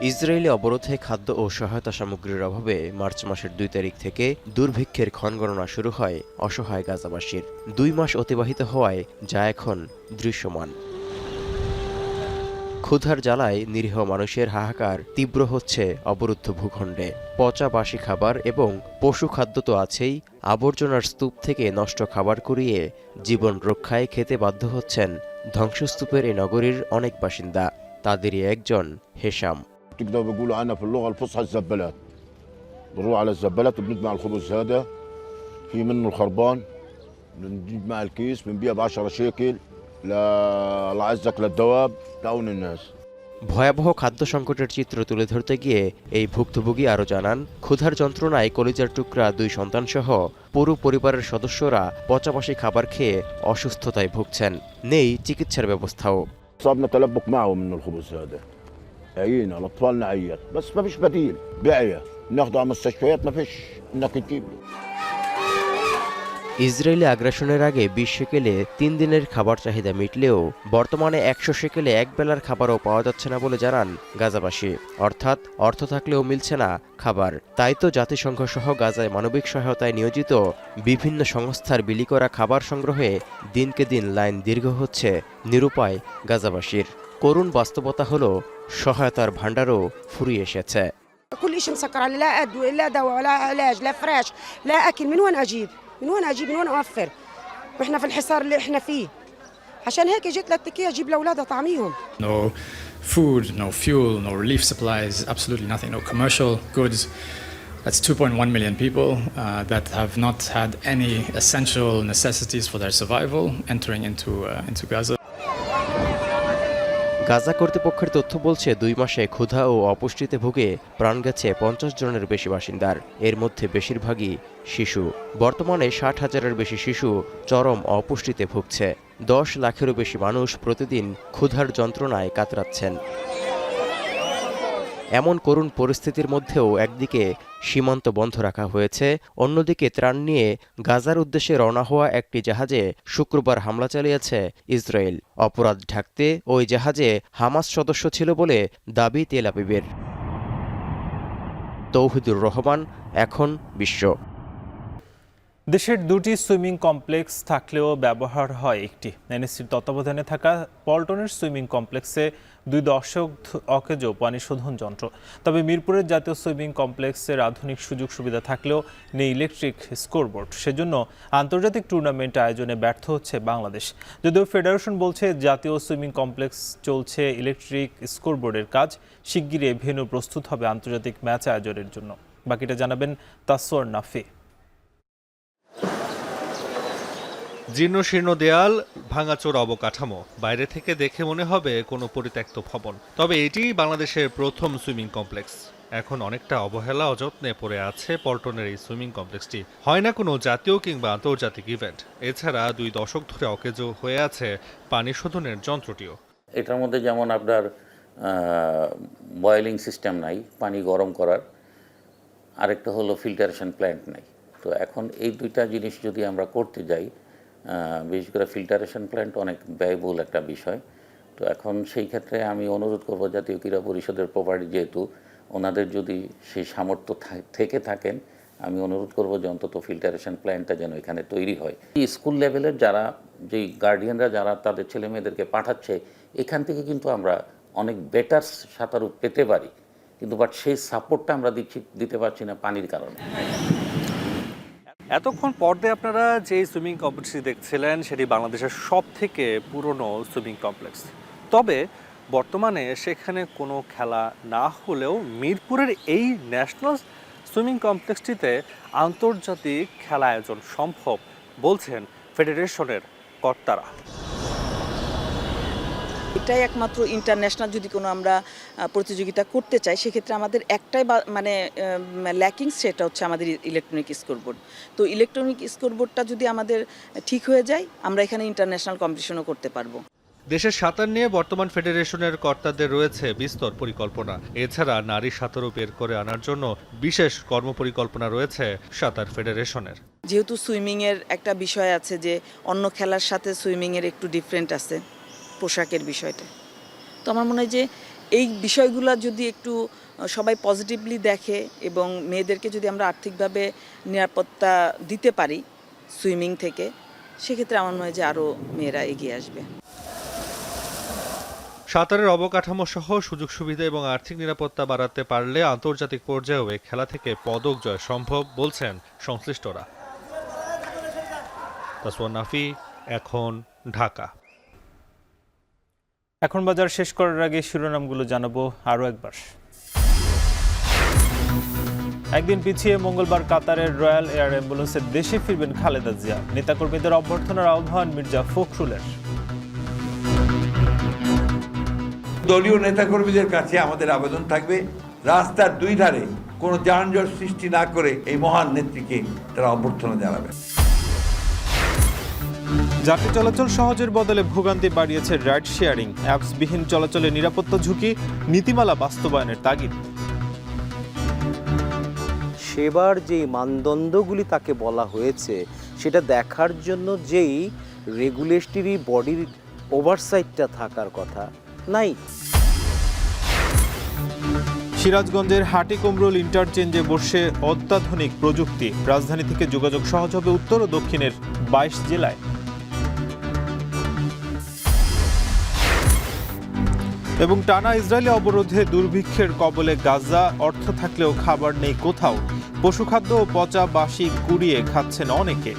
Speaker 3: ইসরায়েলি অবরোধে খাদ্য ও সহায়তা সামগ্রীর অভাবে মার্চ মাসের 2 তারিখ থেকে দুর্ভিক্ষের ক্ষণগণনা শুরু হয় অসহায় গাজাবাসীর। 2 মাস অতিবাহিত হওয়ায় যা এখন দৃশ্যমান। ক্ষুধার জ্বালায় নিরীহ মানুষের হাহাকার তীব্র হচ্ছে অবরুদ্ধ ভূখণ্ডে। পচা বাসি খাবার এবং পশু খাদ্য তো আছেই, আবর্জনার স্তূপ থেকে নষ্ট খাবার কুড়িয়ে জীবন রক্ষায় খেতে বাধ্য হচ্ছেন ধ্বংসস্তূপের এই নগরীর অনেক বাসিন্দা। তাদেরই একজন হেশাম।
Speaker 5: تقدر بيقولوا عنها في اللغه الفصحى الزبالات. بنروح على الزبالات وبنجمع الخبز هذا في منه الخربان، بنجيب مع الكيس بنبيع ب 10 شيكل الله يعزك للدواب تعاون الناس.
Speaker 3: ভয়াবহ খাদ্য সংকটের চিত্র তুলে ধরতে গিয়ে এই ভুক্তভোগী আরও জানান, ক্ষুধার যন্ত্রণায় কলিজার টুকরা 2 সন্তানসহ পুরো পরিবারের সদস্যরা পচাবাসি খাবার খেয়ে অসুস্থতায় ভুগছেন। নেই চিকিৎসার ব্যবস্থাও।
Speaker 5: صابنا تلبك معه من الخبز هذا. عيينا الاطفال نعيط بس ما فيش بديل، بيعيا ناخده على المستشفيات ما فيش انك تجيب له.
Speaker 3: ইসরায়েলি আগ্রাসনের আগে 20 শেকেলে 3 দিনের খাবার চাহিদা মিটলেও বর্তমানে 100 শেকেলে এক বেলার খাবারও পাওয়া যাচ্ছে না বলে জানান গাজাবাসী। অর্থাৎ অর্থ থাকলেও মিলছে না খাবার। তাই তো জাতিসংঘ সহ গাজায় মানবিক সহায়তায় নিয়োজিত বিভিন্ন সংস্থার বিলি করা খাবার সংগ্রহে দিনকে দিন লাইন দীর্ঘ হচ্ছে নিরুপায় গাজাবাসীর। করুণ বাস্তবতা হলো সহায়তার ভাণ্ডারও ফুরিয়ে এসেছে।
Speaker 18: كل شيء مسكر علي، لا ادويه لا دواء ولا علاج لا فراش لا اكل، من وين اجيب؟ من وين اوفر؟ واحنا في الحصار اللي احنا فيه، عشان هيك جيت للتكيه اجيب لاولادها طعميهم.
Speaker 19: No food, no fuel, no relief supplies, absolutely nothing, no commercial goods. That's 2.1 million people that have not had any essential necessities for their survival entering into Gaza.
Speaker 3: Gaza কর্তৃপক্ষের তথ্য বলছে 2 মাসে ক্ষুধা ও অপুষ্টিতে ভুগে প্রাণ গেছে 50 জনের বেশি বাসিন্দার। এর মধ্যে বেশিরভাগই শিশু। বর্তমানে 60,000-এর বেশি শিশু চরম অপুষ্টিতে ভুগছে। 10 লাখেরও বেশি মানুষ প্রতিদিন ক্ষুধার যন্ত্রণায় কাতরাচ্ছেন। এমন করুণ পরিস্থিতির মধ্যেও একদিকে সীমান্ত বন্ধ রাখা হয়েছে, অন্যদিকে ত্রাণ নিয়ে গাজার উদ্দেশ্যে রওনা হওয়া একটি জাহাজে শুক্রবার হামলা চালিয়েছে ইসরায়েল। অপরাধ ঢাকতে ওই জাহাজে হামাস সদস্য ছিল বলে দাবি তেল আবিবের। তৌহিদুর রহমান, এখন বিশ্ব।
Speaker 1: দেশের 2টি সুইমিং কমপ্লেক্স থাকলেও ব্যবহার হয় একটি। এনএসসির তত্ত্বাবধানে থাকা পল্টনের সুইমিং কমপ্লেক্সে 2 দশক অকেজো পানি শোধন যন্ত্র। তবে মিরপুরের জাতীয় সুইমিং কমপ্লেক্সের আধুনিক সুযোগ সুবিধা থাকলেও নেই ইলেকট্রিক স্কোরবোর্ড। সেজন্য আন্তর্জাতিক টুর্নামেন্ট আয়োজনে ব্যর্থ হচ্ছে বাংলাদেশ। যদিও ফেডারেশন বলছে জাতীয় সুইমিং কমপ্লেক্স চলছে ইলেকট্রিক স্কোরবোর্ডের কাজ, শিগগিরই ভেন্যু প্রস্তুত হবে আন্তর্জাতিক ম্যাচ আয়োজনের জন্য। বাকিটা জানাবেন তাসওয়ার নাফি।
Speaker 20: জীর্ণশীর্ণ দেয়াল, ভাঙাচোরা অবকাঠামো, বাইরে থেকে দেখে মনে হবে কোনো পরিত্যক্ত ভবন। তবে এটি বাংলাদেশের প্রথম সুইমিং কমপ্লেক্স। এখন অনেকটা অবহেলা অযত্নে পড়ে আছে পল্টনের এই সুইমিং কমপ্লেক্সটি। হয় না কোনো জাতীয় কিংবা আন্তর্জাতিক ইভেন্ট। এছাড়া 2 দশক ধরে অকেজো হয়ে আছে পানি শোধনের যন্ত্রটিও।
Speaker 21: এটার মধ্যে যেমন আপনার বয়েলিং সিস্টেম নাই, পানি গরম করার, আরেকটা হলো ফিল্টারেশন প্ল্যান্ট নাই। তো এখন এই 2টা জিনিস যদি আমরা করতে যাই, বিশেষ করে ফিল্টারেশন প্ল্যান্ট অনেক ব্যয়বহুল একটা বিষয়। তো এখন সেই ক্ষেত্রে আমি অনুরোধ করব জাতীয় ক্রীড়া পরিষদের প্রপার্টি যেহেতু, ওনাদের যদি সেই সামর্থ্য থেকে থাকেন, আমি অনুরোধ করব যে অন্তত ফিল্টারেশন প্ল্যান্টটা যেন এখানে তৈরি হয়। স্কুল লেভেলের যারা যেই গার্ডিয়ানরা যারা তাদের ছেলে মেয়েদেরকে পাঠাচ্ছে, এখান থেকে কিন্তু আমরা অনেক বেটার সাঁতারু পেতে পারি, কিন্তু বাট সেই সাপোর্টটা আমরা দিতে পারছি না পানির কারণে।
Speaker 22: এতক্ষণ পর্দায় আপনারা যে সুইমিং কমপ্লেক্সটি দেখছিলেন সেটি বাংলাদেশের সবথেকে পুরনো সুইমিং কমপ্লেক্স। তবে বর্তমানে সেখানে কোনো খেলা না হলেও মিরপুরের এই ন্যাশনাল সুইমিং কমপ্লেক্সটিতে আন্তর্জাতিক খেলা আয়োজন সম্ভব বলছেন ফেডারেশনের কর্তারা।
Speaker 23: এটাই একমাত্র ইন্টারন্যাশনাল যদি কোনো আমরা প্রতিযোগিতা করতে চাই, সেক্ষেত্রে আমাদের একটাই মানে ল্যাকিংস, সেটা হচ্ছে আমাদের ইলেকট্রনিক স্কোরবোর্ড। তো ইলেকট্রনিক স্কোরবোর্ডটা যদি আমাদের ঠিক হয়ে যায়, আমরা এখানে ইন্টারন্যাশনাল কম্পিটিশনও করতে পারবো।
Speaker 20: দেশের সাঁতার নিয়ে বর্তমান ফেডারেশনের কর্তাদের রয়েছে বিস্তর পরিকল্পনা। এছাড়া নারী সাঁতারও বের করে আনার জন্য বিশেষ কর্মপরিকল্পনা রয়েছে সাঁতার ফেডারেশনের।
Speaker 23: যেহেতু সুইমিংয়ের একটা বিষয় আছে যে অন্য খেলার সাথে সুইমিংয়ের একটু ডিফারেন্ট আছে পোশাকের বিষয়টা, তো আমার মনে হয় যে এই বিষয়গুলো যদি একটু সবাই পজিটিভলি দেখে এবং মেয়েদেরকে যদি আমরা আর্থিকভাবে নিরাপত্তা দিতে পারি সুইমিং থেকে, সেক্ষেত্রে আমার মনে হয় যে আরও মেয়েরা এগিয়ে আসবে।
Speaker 20: সাঁতারের অবকাঠামো সহ সুযোগ সুবিধা এবং আর্থিক নিরাপত্তা বাড়াতে পারলে আন্তর্জাতিক পর্যায়েও এই খেলা থেকে পদক জয় সম্ভব বলছেন সংশ্লিষ্টরা। তাসওয়ান নাফি, এখন, ঢাকা।
Speaker 1: এখন বাজার শেষ করার আগে শিরোনামগুলো জানাবো আরও একবার। একদিন পিছিয়ে মঙ্গলবার কাতারের রয়্যাল এয়ার অ্যাম্বুলেন্সের দেশে ফিরবেন খালেদা জিয়া। নেতাকর্মীদের অভ্যর্থনার আহ্বান মির্জা ফখরুলের।
Speaker 4: দলীয় নেতাকর্মীদের কাছে আমাদের আবেদন থাকবে, রাস্তার দুই ধারে কোনো যানজট সৃষ্টি না করে এই মহান নেত্রীকে তারা অভ্যর্থনা জানাবেন।
Speaker 1: যাত্রী চলাচল সহজের বদলে ভোগান্তি বাড়িয়েছে রাইড শেয়ারিং। অ্যাপসবিহীন চলাচলে নিরাপত্তা ঝুঁকি, নীতিমালা বাস্তবায়নের তাগিদ।
Speaker 7: সেবার যে মানদণ্ডগুলি তাকে বলা হয়েছে সেটা দেখার জন্য যেই রেগুলেটরি বডির ওভারসাইটটা থাকার কথা নাই।
Speaker 1: সিরাজগঞ্জের হাটিকুমরুল ইন্টারচেঞ্জে বসে অত্যাধুনিক প্রযুক্তি। রাজধানী থেকে যোগাযোগ সহজ হবে উত্তর ও দক্ষিণের 22 জেলায়। এবং টানা ইসরায়েলি অবরোধে দুর্ভিক্ষের কবলে গাজা, অর্থ থাকলেও খাবার নেই কোথাও। পশুখাদ্য ও পচা বাসি কুড়িয়ে খাচ্ছেন অনেকে।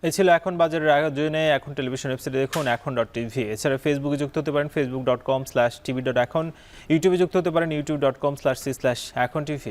Speaker 1: এই ছিল এখন বাজারের আয়োজনে। এখন টেলিভিশন ওয়েবসাইটে দেখুন এখন.tv। এছাড়া ফেসবুকে যুক্ত হতে পারেন facebook.com/tv.এখন, ইউটিউবে যুক্ত হতে পারেন youtube.com/c/echontv।